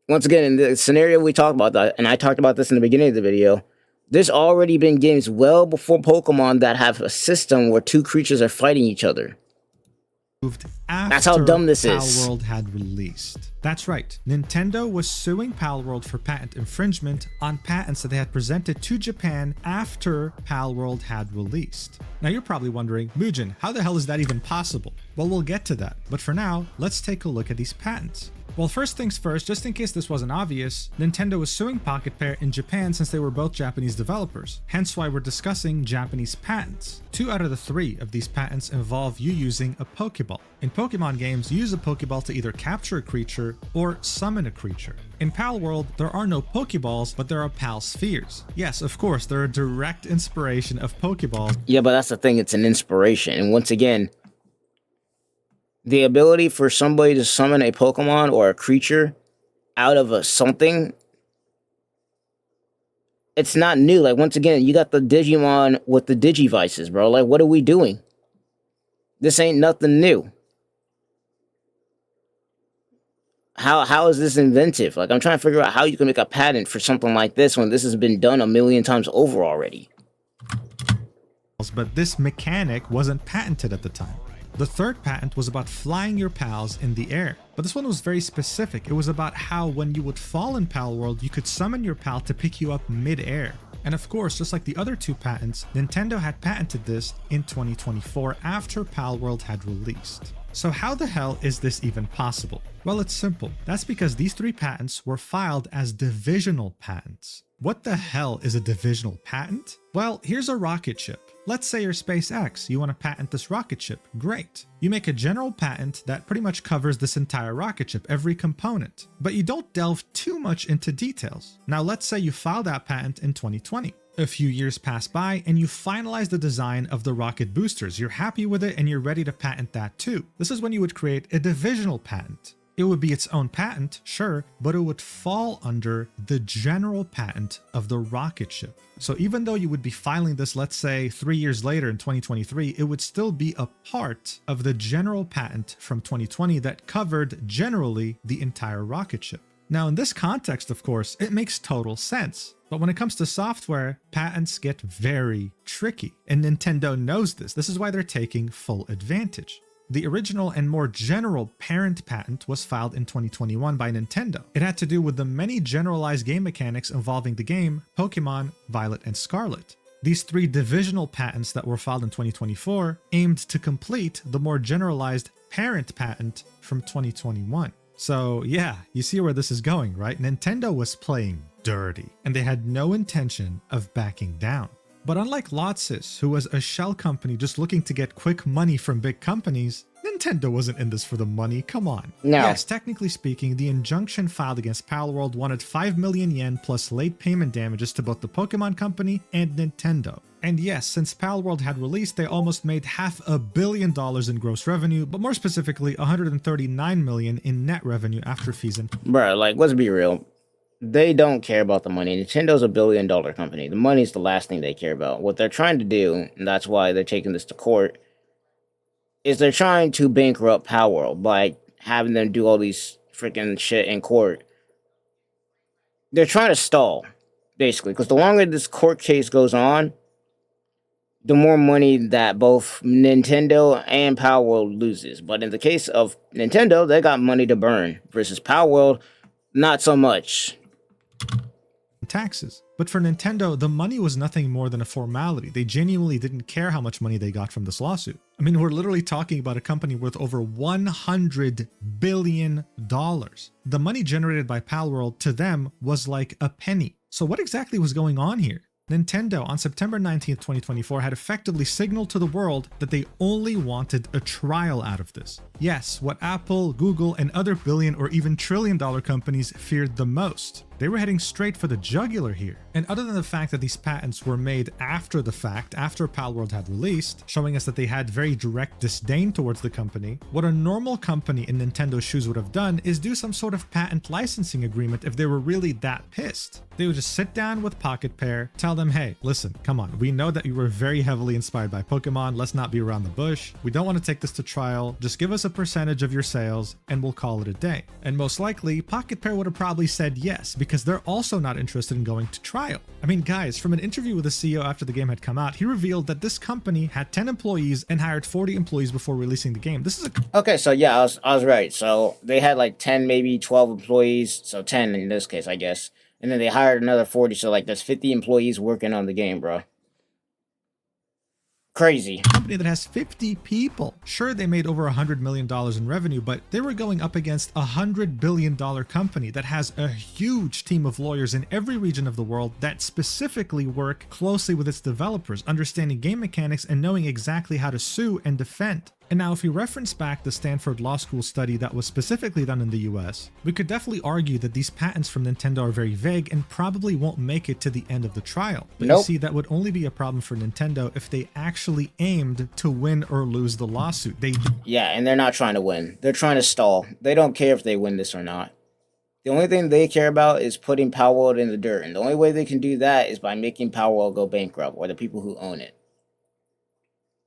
Once again, in the scenario we talked about that, and I talked about this in the beginning of the video, there's already been games well before Pokemon that have a system where 2 creatures are fighting each other. That's how dumb this is. Palworld had released. That's right. Nintendo was suing Palworld for patent infringement on patents that they had presented to Japan after Palworld had released. Now you're probably wondering, Mugen, how the hell is that even possible? Well, we'll get to that. But for now, let's take a look at these patents. Well, first things first, just in case this wasn't obvious, Nintendo was suing Pocket Pair in Japan since they were both Japanese developers, hence why we're discussing Japanese patents. 2 out of the 3 of these patents involve you using a Pokeball. In Pokemon games, you use a Pokeball to either capture a creature or summon a creature. In Palworld, there are no Pokeballs, but there are Pal Spheres. Yes, of course, they're a direct inspiration of Pokeballs. Yeah, but that's the thing, it's an inspiration. And once again, the ability for somebody to summon a Pokemon or a creature out of a something, it's not new. Like, once again, you got the Digimon with the Digivices, bro. Like, what are we doing? This ain't nothing new. How is this inventive? Like, I'm trying to figure out how you can make a patent for something like this when this has been done a million times over already. But this mechanic wasn't patented at the time. The third patent was about flying your pals in the air. But this one was very specific. It was about how when you would fall in Palworld, you could summon your pal to pick you up mid-air. And of course, just like the other two patents, Nintendo had patented this in 2024 after Palworld had released. So how the hell is this even possible? Well, it's simple. That's because these three patents were filed as divisional patents. What the hell is a divisional patent? Well, here's a rocket ship. Let's say you're SpaceX, you want to patent this rocket ship. Great. You make a general patent that pretty much covers this entire rocket ship, every component. But you don't delve too much into details. Now let's say you filed that patent in 2020. A few years pass by and you finalize the design of the rocket boosters. You're happy with it and you're ready to patent that too. This is when you would create a divisional patent. It would be its own patent, sure, but it would fall under the general patent of the rocket ship. So even though you would be filing this, let's say 3 years later in 2023, it would still be a part of the general patent from 2020 that covered generally the entire rocket ship. Now in this context, of course, it makes total sense. But when it comes to software, patents get very tricky, and Nintendo knows this. This is why they're taking full advantage. The original and more general parent patent was filed in 2021 by Nintendo. It had to do with the many generalized game mechanics involving the game Pokemon Violet and Scarlet. These three divisional patents that were filed in 2024 aimed to complete the more generalized parent patent from 2021. So yeah, you see where this is going, right? Nintendo was playing dirty, and they had no intention of backing down. But unlike Lotsys, who was a shell company just looking to get quick money from big companies, Nintendo wasn't in this for the money, come on. No. Yes, technically speaking, the injunction filed against Palworld wanted 5 million yen plus late payment damages to both the Pokemon Company and Nintendo. And yes, since Palworld had released, they almost made $500 million in gross revenue, but more specifically, 139 million in net revenue after fees and... Bruh, like, let's be real. They don't care about the money. Nintendo's $1 billion company. The money's the last thing they care about. What they're trying to do, and that's why they're taking this to court, is they're trying to bankrupt Palworld by having them do all these freaking shit in court. They're trying to stall, basically, because the longer this court case goes on, the more money that both Nintendo and Palworld loses. But in the case of Nintendo, they got money to burn, versus Palworld, not so much. Taxes. But for Nintendo, the money was nothing more than a formality. They genuinely didn't care how much money they got from this lawsuit. I mean, we're literally talking about a company worth over $100 billion. The money generated by Palworld to them was like a penny. So what exactly was going on here? Nintendo on September 19th, 2024 had effectively signaled to the world that they only wanted a trial out of this. Yes, what Apple, Google, and other billion or even trillion-dollar companies feared the most. They were heading straight for the jugular here. And other than the fact that these patents were made after the fact, after Palworld had released, showing us that they had very direct disdain towards the company, what a normal company in Nintendo's shoes would have done is do some sort of patent licensing agreement if they were really that pissed. They would just sit down with Pocket Pair, tell them, hey, listen, come on, we know that you were very heavily inspired by Pokemon, let's not be around the bush. We don't want to take this to trial, just give us a percentage of your sales and we'll call it a day. And most likely, Pocket Pair would have probably said yes, because they're also not interested in going to trial. I mean, guys, from an interview with the CEO after the game had come out, he revealed that this company had 10 employees and hired 40 employees before releasing the game. This is a... Okay, so yeah, I was right. So they had like 10, maybe 12 employees. So 10 in this case, I guess. And then they hired another 40. So like there's 50 employees working on the game, bro. Crazy. Company that has 50 people. Sure, they made over $100 million in revenue, but they were going up against a $100 billion company that has a huge team of lawyers in every region of the world that specifically work closely with its developers, understanding game mechanics and knowing exactly how to sue and defend. And now if we reference back the Stanford Law School study that was specifically done in the US, we could definitely argue that these patents from Nintendo are very vague and probably won't make it to the end of the trial. But Nope. You see, that would only be a problem for Nintendo if they actually aimed to win or lose the lawsuit. Yeah, and they're not trying to win. They're trying to stall. They don't care if they win this or not. The only thing they care about is putting Palworld in the dirt. And the only way they can do that is by making Palworld go bankrupt, or the people who own it.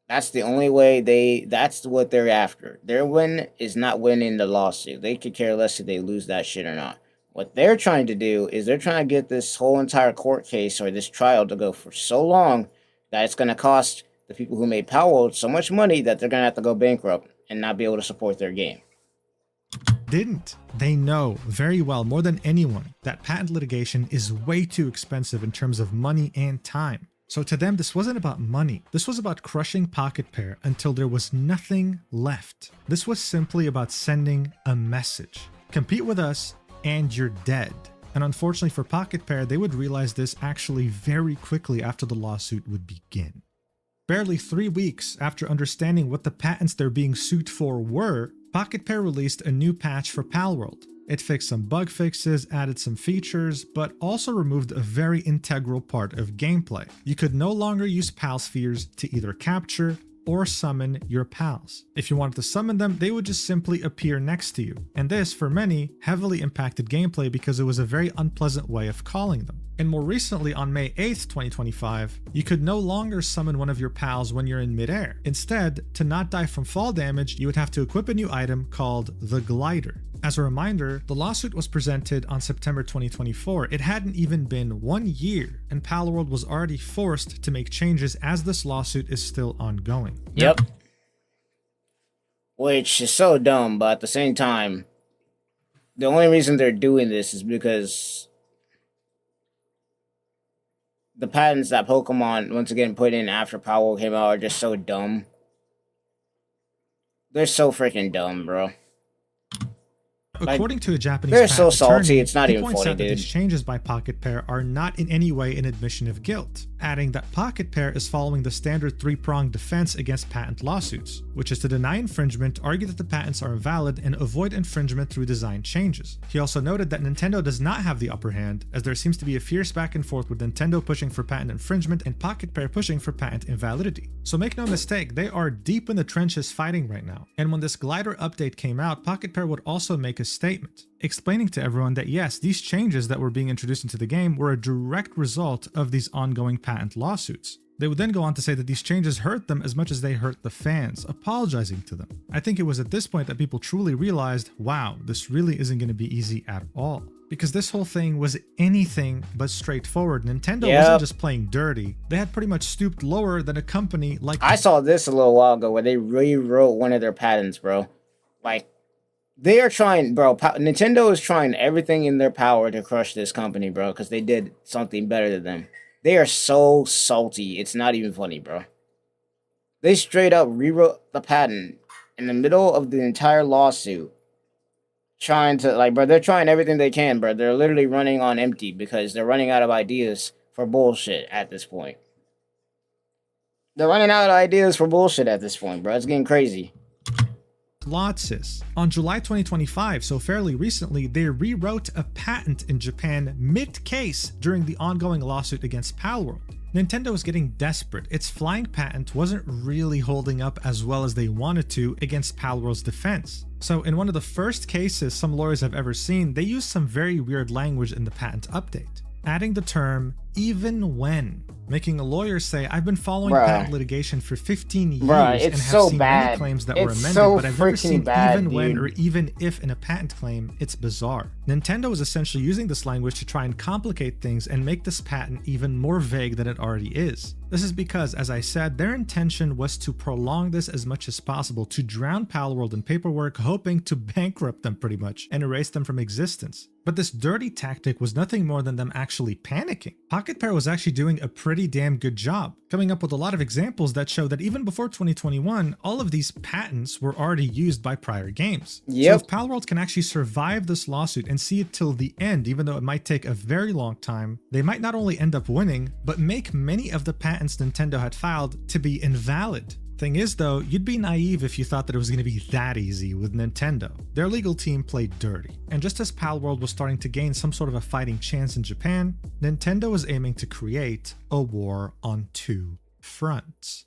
That's the only way that's what they're after. Their win is not winning the lawsuit. They could care less if they lose that shit or not. What they're trying to do is they're trying to get this whole entire court case or this trial to go for so long that it's going to cost the people who made Palworld so much money that they're gonna have to go bankrupt and not be able to support their game. Didn't. They know very well, more than anyone, that patent litigation is way too expensive in terms of money and time. So to them, this wasn't about money. This was about crushing Pocket Pair until there was nothing left. This was simply about sending a message. Compete with us and you're dead. And unfortunately for Pocket Pair, they would realize this actually very quickly after the lawsuit would begin. Barely 3 weeks after understanding what the patents they're being sued for were, Pocket Pair released a new patch for Palworld. It fixed some bug fixes, added some features, but also removed a very integral part of gameplay. You could no longer use pal spheres to either capture or summon your pals. If you wanted to summon them, they would just simply appear next to you. And this, for many, heavily impacted gameplay because it was a very unpleasant way of calling them. And more recently, on May 8th, 2025, you could no longer summon one of your pals when you're in midair. Instead, to not die from fall damage, you would have to equip a new item called the Glider. As a reminder, the lawsuit was presented on September 2024. It hadn't even been 1 year, and Palworld was already forced to make changes as this lawsuit is still ongoing. Yep. Which is so dumb, but at the same time, the only reason they're doing this is because the patents that Pokemon, once again, put in after Palworld came out are just so dumb. They're so freaking dumb, bro. According to a Japanese they're so salty, attorney, it's not he even points funny, out that dude. these changes by Pocket Pair are not in any way an admission of guilt, adding that Pocket Pair is following the standard three-pronged defense against patent lawsuits, which is to deny infringement, argue that the patents are invalid, and avoid infringement through design changes. He also noted that Nintendo does not have the upper hand, as there seems to be a fierce back and forth with Nintendo pushing for patent infringement and Pocket Pair pushing for patent invalidity. So make no mistake, they are deep in the trenches fighting right now. And when this Glider update came out, Pocket Pair would also make a statement, explaining to everyone that yes, these changes that were being introduced into the game were a direct result of these ongoing patent lawsuits. They would then go on to say that these changes hurt them as much as they hurt the fans, apologizing to them. I think it was at this point that people truly realized, wow, this really isn't going to be easy at all. Because this whole thing was anything but straightforward. Nintendo wasn't just playing dirty. They had pretty much stooped lower than a company like... I saw this a little while ago where they rewrote one of their patents, bro. Like, they are trying, bro. Nintendo is trying everything in their power to crush this company, bro, because they did something better than them. They are so salty. It's not even funny, bro. They straight up rewrote the patent in the middle of the entire lawsuit. Trying to, like, bro, they're trying everything they can, bro. They're literally running on empty because they're running out of ideas for bullshit at this point. They're running out of ideas for bullshit at this point, bro. It's getting crazy. Lotsis. On July 2025, so fairly recently, they rewrote a patent in Japan mid-case during the ongoing lawsuit against Palworld. Nintendo was getting desperate. Its flying patent wasn't really holding up as well as they wanted to against Palworld's defense. So in one of the first cases some lawyers have ever seen, they used some very weird language in the patent update, adding the term "even when," making a lawyer say, I've been following patent litigation for 15 years and have seen many claims that were amended, but I've never seen even when or even if in a patent claim. It's bizarre. Nintendo was essentially using this language to try and complicate things and make this patent even more vague than it already is. This is because, as I said, their intention was to prolong this as much as possible, to drown Palworld in paperwork, hoping to bankrupt them pretty much and erase them from existence. But this dirty tactic was nothing more than them actually panicking. Pocket Pair was actually doing a pretty damn good job, coming up with a lot of examples that show that even before 2021, all of these patents were already used by prior games. So if Palworld can actually survive this lawsuit and see it till the end, even though it might take a very long time, they might not only end up winning, but make many of the patents Nintendo had filed to be invalid. Thing is though, you'd be naive if you thought that it was going to be that easy with Nintendo. Their legal team played dirty, and just as Palworld was starting to gain some sort of a fighting chance in Japan, Nintendo was aiming to create a war on two fronts.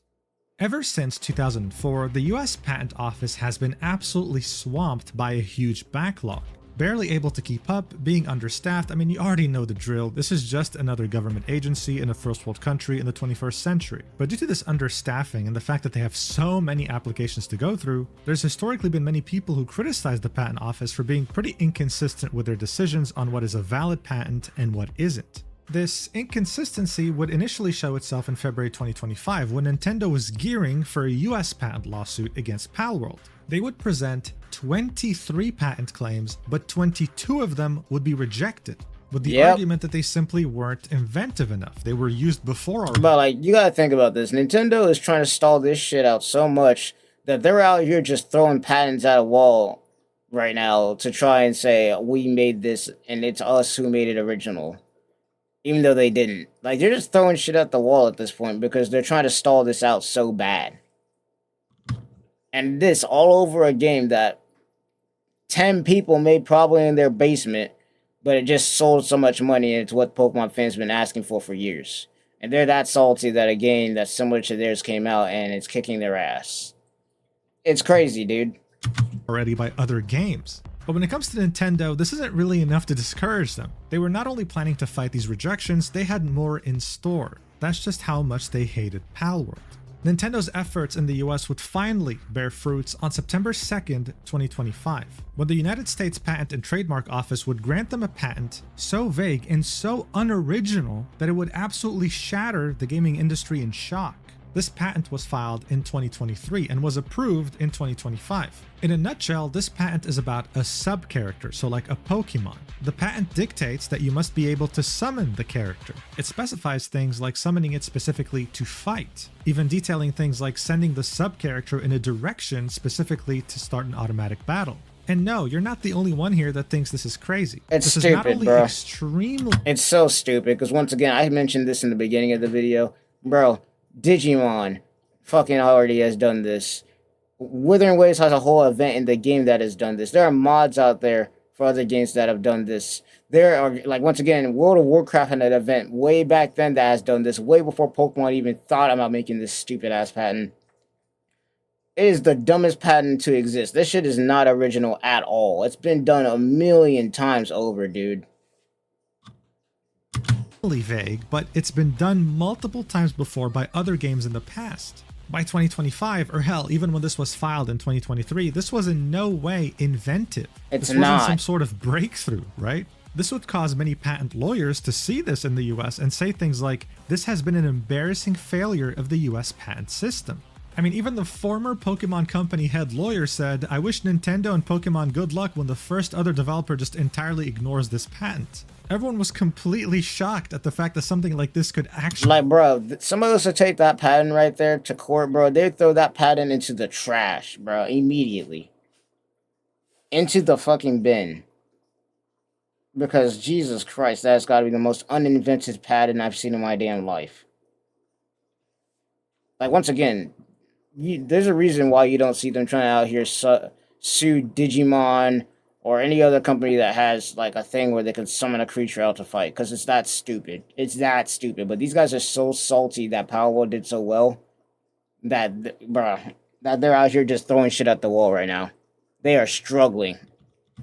Ever since 2004, the US Patent Office has been absolutely swamped by a huge backlog. Barely able to keep up, being understaffed. I mean, you already know the drill. This is just another government agency in a first world country in the 21st century. But due to this understaffing and the fact that they have so many applications to go through, there's historically been many people who criticize the patent office for being pretty inconsistent with their decisions on what is a valid patent and what isn't. This inconsistency would initially show itself in February 2025 when Nintendo was gearing for a US patent lawsuit against Palworld. They would present 23 patent claims, but 22 of them would be rejected, with the argument that they simply weren't inventive enough. They were used before already. But like, you gotta think about this. Nintendo is trying to stall this shit out so much that they're out here just throwing patents at a wall right now to try and say, we made this and it's us who made it original. Even though they didn't. Like, they're just throwing shit at the wall at this point because they're trying to stall this out so bad. And this all over a game that 10 people made probably in their basement, but it just sold so much money, and it's what Pokemon fans have been asking for years. And they're that salty that a game that's similar to theirs came out and it's kicking their ass. It's crazy, dude. Already by other games. But when it comes to Nintendo, this isn't really enough to discourage them. They were not only planning to fight these rejections, they had more in store. That's just how much they hated Palworld. Nintendo's efforts in the US would finally bear fruits on September 2nd, 2025, when the United States Patent and Trademark Office would grant them a patent so vague and so unoriginal that it would absolutely shatter the gaming industry in shock. This patent was filed in 2023 and was approved in 2025. In a nutshell, this patent is about a sub-character, so like a Pokemon. The patent dictates that you must be able to summon the character. It specifies things like summoning it specifically to fight, even detailing things like sending the sub-character in a direction specifically to start an automatic battle. And no, you're not the only one here that thinks this is crazy. It's this stupid, is not only bro. Extremely... It's so stupid, because once again, I mentioned this in the beginning of the video. Bro, Digimon fucking already has done this. Wuthering Waves has a whole event in the game that has done this. There are mods out there for other games that have done this. There are, like, once again, World of Warcraft had an event way back then that has done this, way before Pokemon even thought about making this stupid-ass patent. It is the dumbest patent to exist. This shit is not original at all. It's been done a million times over, dude. Vague, but it's been done multiple times before by other games in the past. By 2025, or hell, even when this was filed in 2023, this was in no way inventive. This wasn't some sort of breakthrough, right? This would cause many patent lawyers to see this in the US and say things like, this has been an embarrassing failure of the US patent system. I mean, even the former Pokemon Company head lawyer said, I wish Nintendo and Pokemon good luck when the first other developer just entirely ignores this patent. Everyone was completely shocked at the fact that something like this could actually... Like, bro, some of us would take that patent right there to court, bro. They'd throw that patent into the trash, bro, immediately. Into the fucking bin. Because, Jesus Christ, that's gotta be the most uninvented patent I've seen in my damn life. Like, once again, there's a reason why you don't see them trying to out here sue Digimon or any other company that has, like, a thing where they can summon a creature out to fight. Because it's that stupid. It's that stupid. But these guys are so salty that Palworld did so well that, bruh, that they're out here just throwing shit at the wall right now. They are struggling.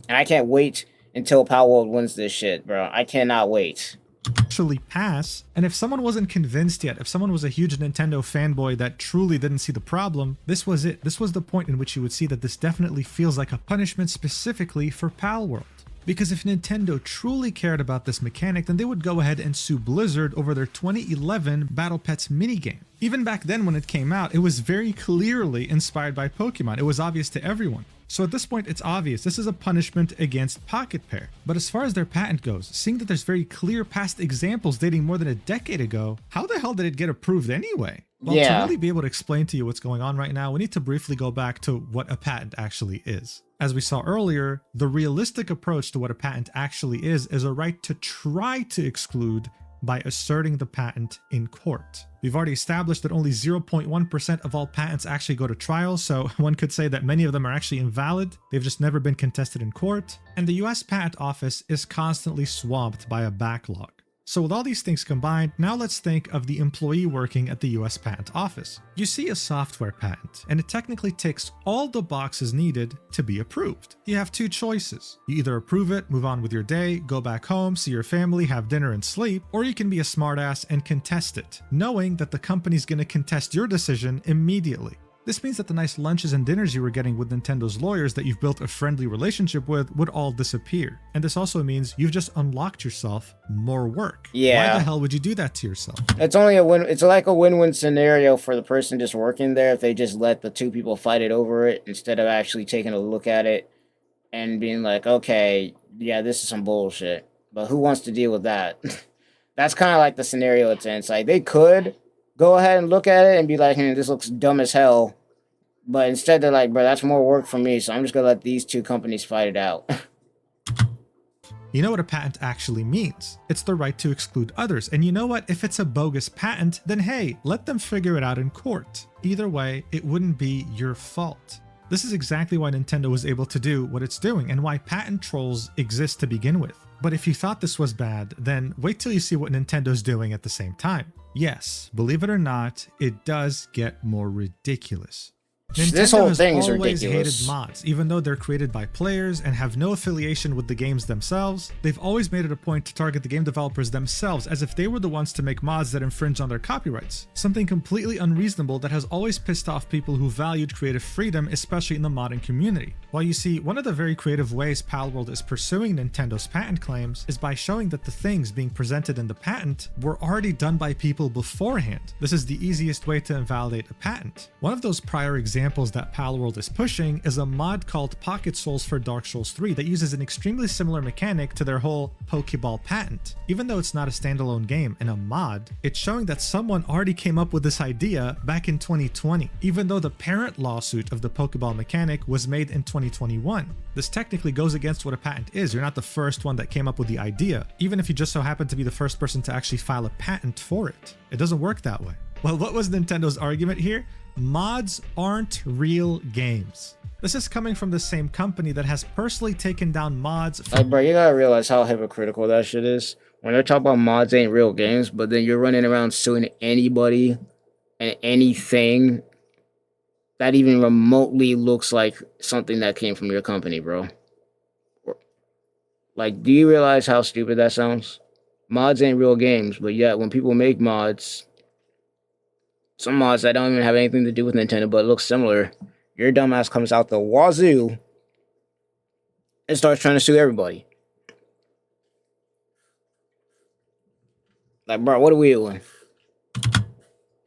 And I can't wait until Palworld wins this shit, bro. I cannot wait. Actually pass, and if someone wasn't convinced yet, if someone was a huge Nintendo fanboy that truly didn't see the problem, this was it. This was the point in which you would see that this definitely feels like a punishment specifically for Palworld. Because if Nintendo truly cared about this mechanic, then they would go ahead and sue Blizzard over their 2011 Battle Pets minigame. Even back then when it came out, it was very clearly inspired by Pokemon. It was obvious to everyone. So at this point, it's obvious this is a punishment against Pocket Pair. But as far as their patent goes, seeing that there's very clear past examples dating more than a decade ago, how the hell did it get approved anyway? Well, to really be able to explain to you what's going on right now, we need to briefly go back to what a patent actually is. As we saw earlier, the realistic approach to what a patent actually is a right to try to exclude by asserting the patent in court. We've already established that only 0.1% of all patents actually go to trial, so one could say that many of them are actually invalid. They've just never been contested in court. And the US Patent Office is constantly swamped by a backlog. So with all these things combined, now let's think of the employee working at the US Patent Office. You see a software patent, and it technically ticks all the boxes needed to be approved. You have two choices. You either approve it, move on with your day, go back home, see your family, have dinner and sleep, or you can be a smartass and contest it, knowing that the company's gonna contest your decision immediately. This means that the nice lunches and dinners you were getting with Nintendo's lawyers that you've built a friendly relationship with would all disappear. And this also means you've just unlocked yourself more work. Yeah. Why the hell would you do that to yourself? It's only a win. It's like a win-win scenario for the person just working there if they just let the two people fight it over it instead of actually taking a look at it and being like, okay, yeah, this is some bullshit. But who wants to deal with that? That's kind of like the scenario it's in. It's like they could go ahead and look at it and be like, this looks dumb as hell. But instead they're like, bro, that's more work for me, so I'm just going to let these two companies fight it out. You know what a patent actually means? It's the right to exclude others. And you know what? If it's a bogus patent, then hey, let them figure it out in court. Either way, it wouldn't be your fault. This is exactly why Nintendo was able to do what it's doing and why patent trolls exist to begin with. But if you thought this was bad, then wait till you see what Nintendo's doing at the same time. Yes, believe it or not, it does get more ridiculous. This whole thing is always ridiculous. Hated mods, even though they're created by players and have no affiliation with the games themselves. They've always made it a point to target the game developers themselves as if they were the ones to make mods that infringe on their copyrights. Something completely unreasonable that has always pissed off people who valued creative freedom, especially in the modding community. Well, you see, one of the very creative ways Palworld is pursuing Nintendo's patent claims is by showing that the things being presented in the patent were already done by people beforehand. This is the easiest way to invalidate a patent. One of those prior examples that Palworld is pushing is a mod called Pocket Souls for Dark Souls 3 that uses an extremely similar mechanic to their whole Pokeball patent. Even though it's not a standalone game and a mod, it's showing that someone already came up with this idea back in 2020, even though the parent lawsuit of the Pokeball mechanic was made in 2021. This technically goes against what a patent is. You're not the first one that came up with the idea, even if you just so happen to be the first person to actually file a patent for it. It doesn't work that way. Well, what was Nintendo's argument here? Mods aren't real games. This is coming from the same company that has personally taken down mods. Like, bro, you gotta realize how hypocritical that shit is. When they're talking about mods ain't real games, but then you're running around suing anybody and anything that even remotely looks like something that came from your company, bro. Like, do you realize how stupid that sounds? Mods ain't real games, but yet when people make mods, some mods that don't even have anything to do with Nintendo but look similar, your dumbass comes out the wazoo and starts trying to sue everybody. Like, bro, what are we doing?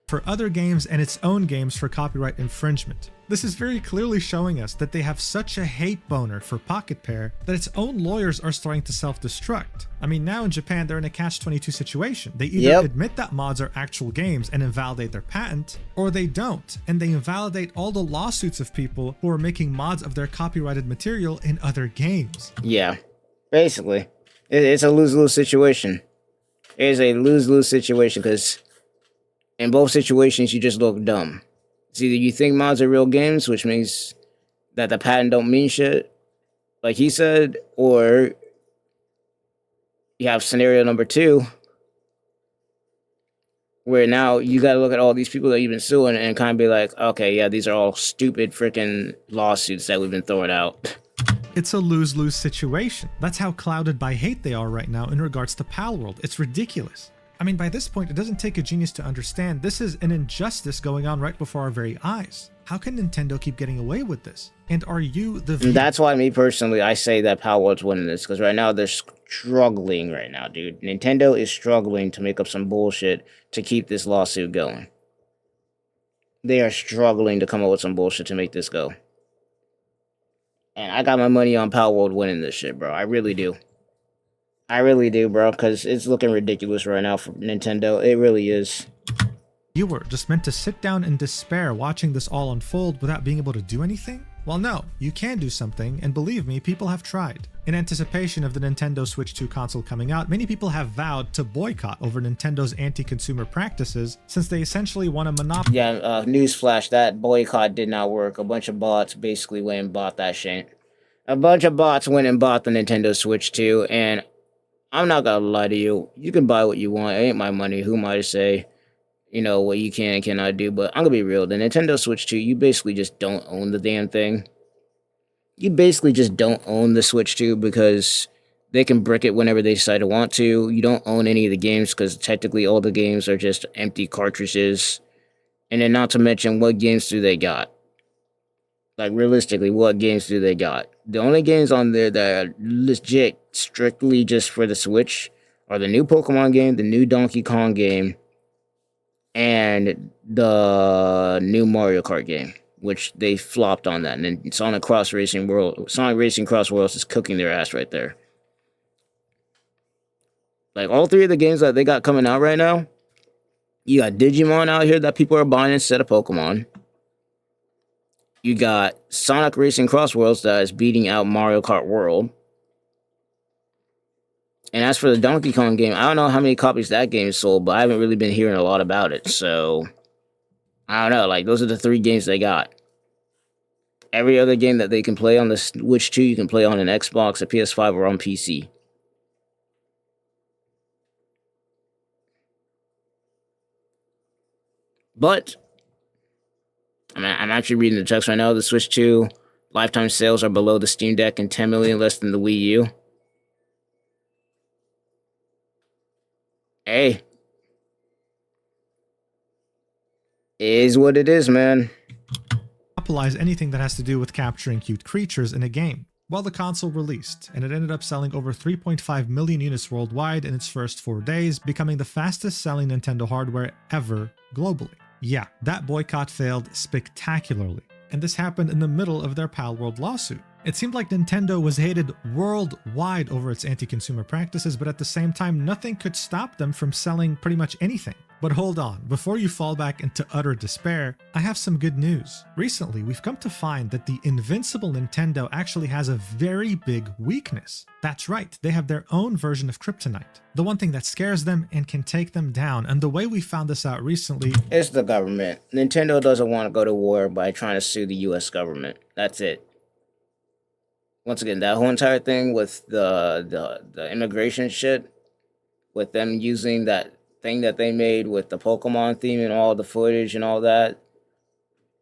For other games and its own games for copyright infringement. This is very clearly showing us that they have such a hate boner for Pocket Pair that its own lawyers are starting to self-destruct. I mean, now in Japan, they're in a catch-22 situation. They either admit that mods are actual games and invalidate their patent, or they don't, and they invalidate all the lawsuits of people who are making mods of their copyrighted material in other games. Yeah, basically. It's a lose-lose situation. It is a lose-lose situation, because in both situations, you just look dumb. It's either you think mods are real games, which means that the patent don't mean shit, like he said, or you have scenario number 2, where now you gotta look at all these people that you've been suing and kind of be like, okay, yeah, these are all stupid freaking lawsuits that we've been throwing out. It's a lose-lose situation. That's how clouded by hate they are right now in regards to Palworld. It's ridiculous. I mean, by this point, it doesn't take a genius to understand this is an injustice going on right before our very eyes. How can Nintendo keep getting away with this? And are you the viewer? That's why, me personally, I say that Palworld's winning this, because right now they're struggling right now, dude. Nintendo is struggling to make up some bullshit to keep this lawsuit going. They are struggling to come up with some bullshit to make this go. And I got my money on Palworld winning this shit, bro. I really do. I really do, bro, because it's looking ridiculous right now for Nintendo. It really is. You were just meant to sit down in despair watching this all unfold without being able to do anything? Well, no, you can do something, and believe me, people have tried. In anticipation of the Nintendo Switch 2 console coming out, many people have vowed to boycott over Nintendo's anti-consumer practices since they essentially want a monopoly. Yeah, newsflash, that boycott did not work. A bunch of bots basically went and bought that shit. A bunch of bots went and bought the Nintendo Switch 2, and I'm not gonna lie to you. You can buy what you want. It ain't my money. Who am I to say, you know, what you can and cannot do? But I'm gonna be real. The Nintendo Switch 2, you basically just don't own the damn thing. You basically just don't own the Switch 2 because they can brick it whenever they decide to want to. You don't own any of the games because technically all the games are just empty cartridges. And then not to mention, what games do they got? Like, realistically, what games do they got? The only games on there that are legit strictly just for the Switch are the new Pokemon game, the new Donkey Kong game, and the new Mario Kart game, which they flopped on that. And then Sonic Racing Cross Worlds is cooking their ass right there. Like, all three of the games that they got coming out right now, you got Digimon out here that people are buying instead of Pokemon. You got Sonic Racing Cross Worlds that is beating out Mario Kart World. And as for the Donkey Kong game, I don't know how many copies that game sold, but I haven't really been hearing a lot about it. So, I don't know. Like, those are the three games they got. Every other game that they can play on the Switch 2, you can play on an Xbox, a PS5, or on PC. But I'm actually reading the text right now. The Switch 2 lifetime sales are below the Steam Deck and 10 million less than the Wii U. Hey. It is what it is, man. Monopolize anything that has to do with capturing cute creatures in a game. Well, the console released, and it ended up selling over 3.5 million units worldwide in its first 4 days, becoming the fastest selling Nintendo hardware ever globally. Yeah, that boycott failed spectacularly, and this happened in the middle of their Palworld lawsuit. It seemed like Nintendo was hated worldwide over its anti-consumer practices, but at the same time, nothing could stop them from selling pretty much anything. But hold on, before you fall back into utter despair, I have some good news. Recently, we've come to find that the invincible Nintendo actually has a very big weakness. That's right, they have their own version of kryptonite. The one thing that scares them and can take them down, and the way we found this out recently... It's the government. Nintendo doesn't want to go to war by trying to sue the US government. That's it. Once again, that whole entire thing with the immigration shit, with them using that thing that they made with the Pokemon theme and all the footage and all that,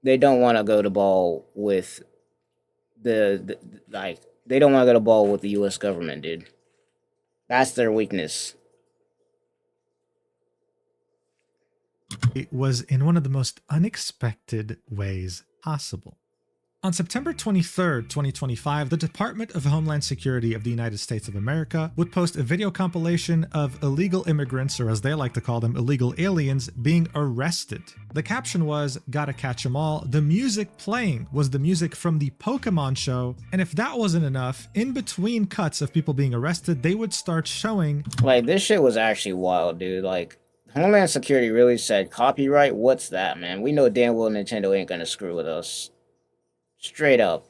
they don't want to go to ball with they don't want to go to ball with the US government, dude. That's their weakness. It was in one of the most unexpected ways possible. On September 23, 2025, the Department of Homeland Security of the United States of America would post a video compilation of illegal immigrants, or as they like to call them, illegal aliens, being arrested. The caption was, "Gotta catch 'em all." The music playing was the music from the Pokemon show, and if that wasn't enough, in between cuts of people being arrested, they would start showing... Like, this shit was actually wild, dude. Like, Homeland Security really said, copyright? What's that, man? We know damn well Nintendo ain't gonna screw with us. Straight up.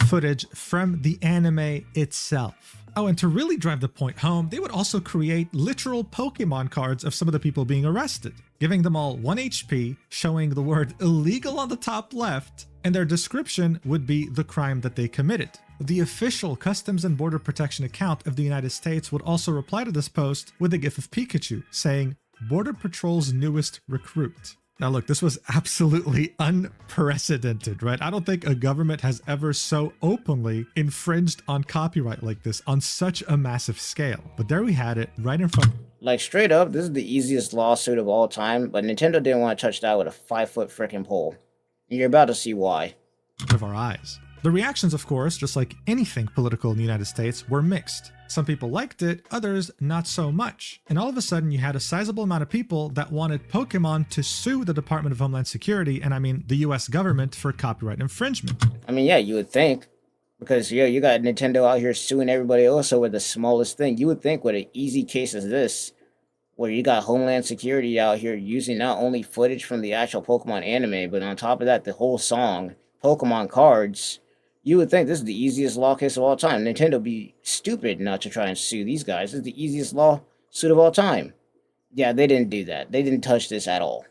Footage from the anime itself. Oh, and to really drive the point home, they would also create literal Pokemon cards of some of the people being arrested, giving them all 1 HP, showing the word illegal on the top left, and their description would be the crime that they committed. The official Customs and Border Protection account of the United States would also reply to this post with a gif of Pikachu saying, "Border Patrol's newest recruit." Now look, this was absolutely unprecedented, right? I don't think a government has ever so openly infringed on copyright like this on such a massive scale. But there we had it, right in front. Like, straight up, this is the easiest lawsuit of all time, but Nintendo didn't want to touch that with a 5-foot freaking pole. And you're about to see why. Of our eyes. The reactions, of course, just like anything political in the United States, were mixed. Some people liked it, others not so much. And all of a sudden, you had a sizable amount of people that wanted Pokemon to sue the Department of Homeland Security, and I mean the US government, for copyright infringement. I mean, yeah, you would think. Because, yeah, you got Nintendo out here suing everybody else over the smallest thing. You would think with an easy case as this, where you got Homeland Security out here using not only footage from the actual Pokemon anime, but on top of that, the whole song, Pokemon cards, you would think this is the easiest law case of all time. Nintendo would be stupid not to try and sue these guys. This is the easiest lawsuit of all time. Yeah, they didn't do that. They didn't touch this at all.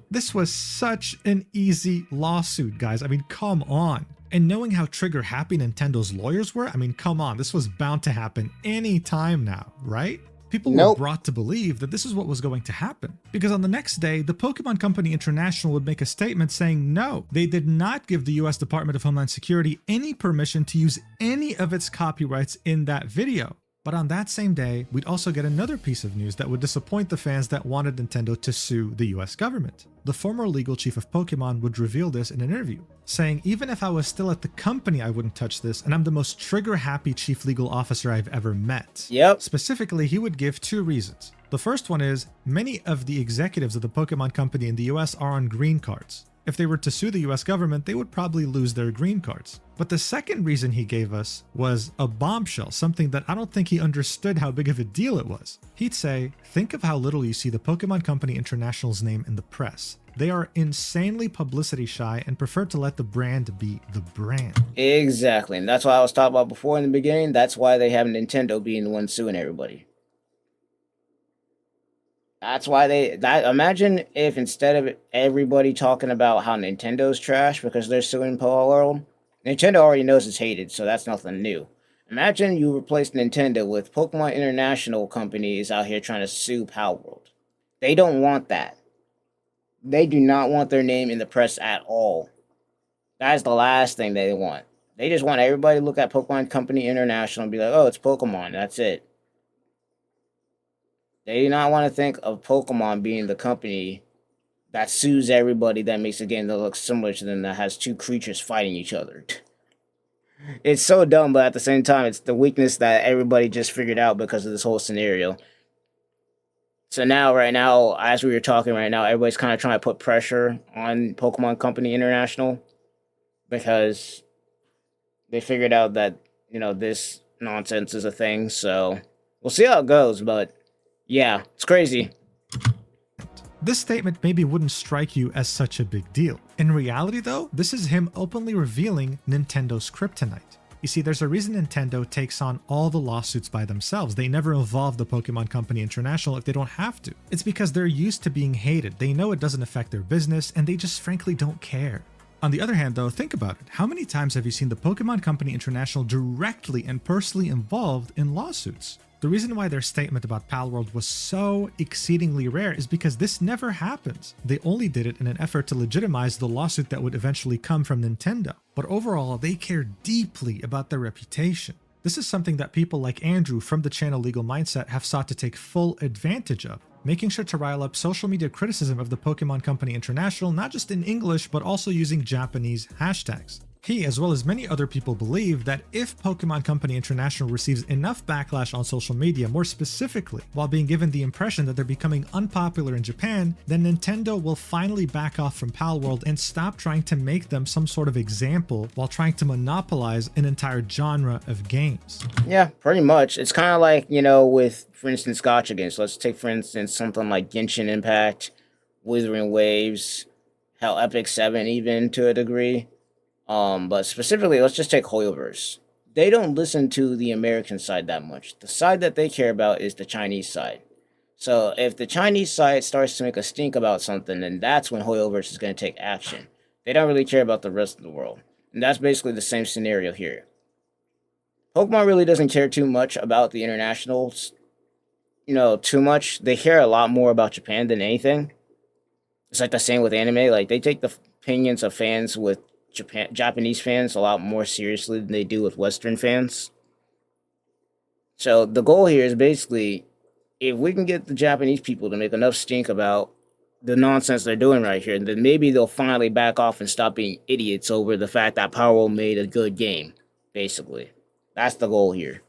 This was such an easy lawsuit, guys. I mean, come on. And knowing how trigger happy Nintendo's lawyers were, I mean, come on. This was bound to happen any time now, right? People were brought to believe that this is what was going to happen. Because on the next day, the Pokemon Company International would make a statement saying no, they did not give the US Department of Homeland Security any permission to use any of its copyrights in that video. But on that same day, we'd also get another piece of news that would disappoint the fans that wanted Nintendo to sue the US government. The former legal chief of Pokemon would reveal this in an interview, saying even if I was still at the company I wouldn't touch this, and I'm the most trigger-happy chief legal officer I've ever met. Yep. Specifically, he would give 2 reasons. The first one is, many of the executives of the Pokemon company in the US are on green cards. If they were to sue the US government, they would probably lose their green cards. But the second reason he gave us was a bombshell, something that I don't think he understood how big of a deal it was. He'd say, think of how little you see the Pokemon Company International's name in the press. They are insanely publicity shy and prefer to let the brand be the brand. Exactly, and that's what I was talking about before in the beginning. That's why they have Nintendo being the one suing everybody. That's why imagine if instead of everybody talking about how Nintendo's trash because they're suing Palworld, Nintendo already knows it's hated, so that's nothing new. Imagine you replace Nintendo with Pokemon International companies out here trying to sue Palworld. They don't want that. They do not want their name in the press at all. That is the last thing they want. They just want everybody to look at Pokemon Company International and be like, oh, it's Pokemon, that's it. They do not want to think of Pokemon being the company that sues everybody that makes a game that looks similar to them that has 2 creatures fighting each other. It's so dumb, but at the same time, it's the weakness that everybody just figured out because of this whole scenario. So now, right now, as we were talking right now, everybody's kind of trying to put pressure on Pokemon Company International because they figured out that, this nonsense is a thing. So we'll see how it goes, but yeah, it's crazy. This statement maybe wouldn't strike you as such a big deal. In reality though, this is him openly revealing Nintendo's kryptonite. You see, there's a reason Nintendo takes on all the lawsuits by themselves. They never involve the Pokemon Company International if they don't have to. It's because they're used to being hated. They know it doesn't affect their business and they just frankly don't care. On the other hand though, think about it. How many times have you seen the Pokemon Company International directly and personally involved in lawsuits? The reason why their statement about Palworld was so exceedingly rare is because this never happens. They only did it in an effort to legitimize the lawsuit that would eventually come from Nintendo. But overall, they care deeply about their reputation. This is something that people like Andrew from the channel Legal Mindset have sought to take full advantage of, making sure to rile up social media criticism of the Pokemon Company International, not just in English, but also using Japanese hashtags. He, as well as many other people, believe that if Pokemon Company International receives enough backlash on social media, more specifically, while being given the impression that they're becoming unpopular in Japan, then Nintendo will finally back off from Palworld and stop trying to make them some sort of example while trying to monopolize an entire genre of games. Yeah, pretty much. It's kind of like, with, for instance, gacha games. Let's take, for instance, something like Genshin Impact, Withering Waves, hell, Epic 7 even to a degree. But specifically, let's just take Hoyoverse. They don't listen to the American side that much. The side that they care about is the Chinese side. So if the Chinese side starts to make a stink about something, then that's when Hoyoverse is going to take action. They don't really care about the rest of the world. And that's basically the same scenario here. Pokemon really doesn't care too much about the internationals, too much. They care a lot more about Japan than anything. It's like the same with anime. Like, they take the opinions of fans with Japanese fans a lot more seriously than they do with Western fans. So the goal here is basically, if we can get the Japanese people to make enough stink about the nonsense they're doing right here, then maybe they'll finally back off and stop being idiots over the fact that Palworld made a good game, basically. That's the goal here.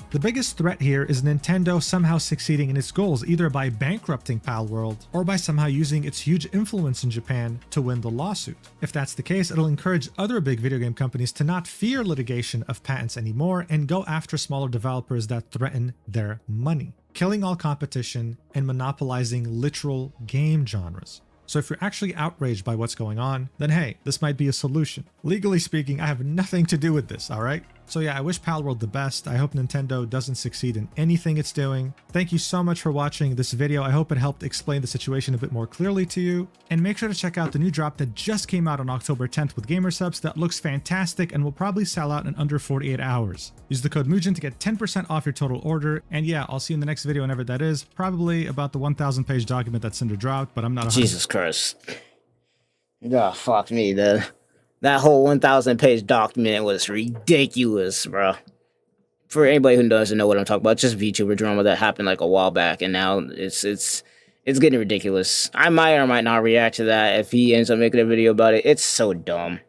The biggest threat here is Nintendo somehow succeeding in its goals, either by bankrupting Palworld or by somehow using its huge influence in Japan to win the lawsuit. If that's the case, it'll encourage other big video game companies to not fear litigation of patents anymore and go after smaller developers that threaten their money, killing all competition and monopolizing literal game genres. So if you're actually outraged by what's going on, then hey, this might be a solution. Legally speaking, I have nothing to do with this, alright? So yeah, I wish Palworld the best. I hope Nintendo doesn't succeed in anything it's doing. Thank you so much for watching this video. I hope it helped explain the situation a bit more clearly to you. And make sure to check out the new drop that just came out on October 10th with Gamersubs that looks fantastic and will probably sell out in under 48 hours. Use the code Mugen to get 10% off your total order. And yeah, I'll see you in the next video whenever that is. Probably about the 1,000 page document that Cinder dropped, but I'm not 100%. Jesus Christ. Oh, fuck me, dude. That whole 1,000 page document was ridiculous, bro. for anybody who doesn't know what I'm talking about, it's just VTuber drama that happened like a while back, and now it's getting ridiculous. I might or might not react to that if he ends up making a video about it. It's so dumb.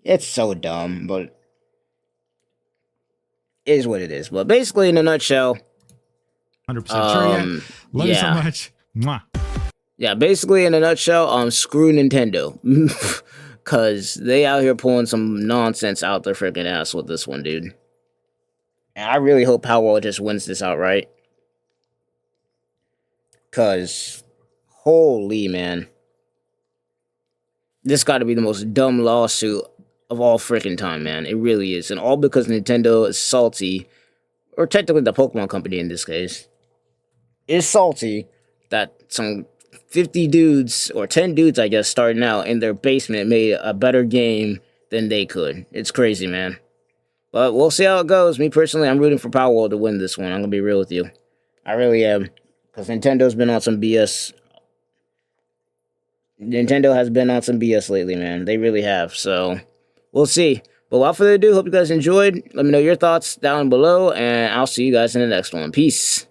It's so dumb, but it is what it is. But basically, in a nutshell, 100% sure. Yeah. Love you so much. Mwah. Yeah, basically, in a nutshell, screw Nintendo. Because they out here pulling some nonsense out their freaking ass with this one, dude. And I really hope Palworld just wins this outright. Because, holy man. This got to be the most dumb lawsuit of all freaking time, man. It really is. And all because Nintendo is salty, or technically the Pokemon Company in this case, is salty that some 50 dudes, or 10 dudes, I guess, starting out in their basement made a better game than they could. It's crazy, man. But we'll see how it goes. Me personally, I'm rooting for Palworld to win this one. I'm going to be real with you. I really am. Because Nintendo's been on some BS. Nintendo has been on some BS lately, man. They really have. So, we'll see. But without further ado, hope you guys enjoyed. Let me know your thoughts down below. And I'll see you guys in the next one. Peace.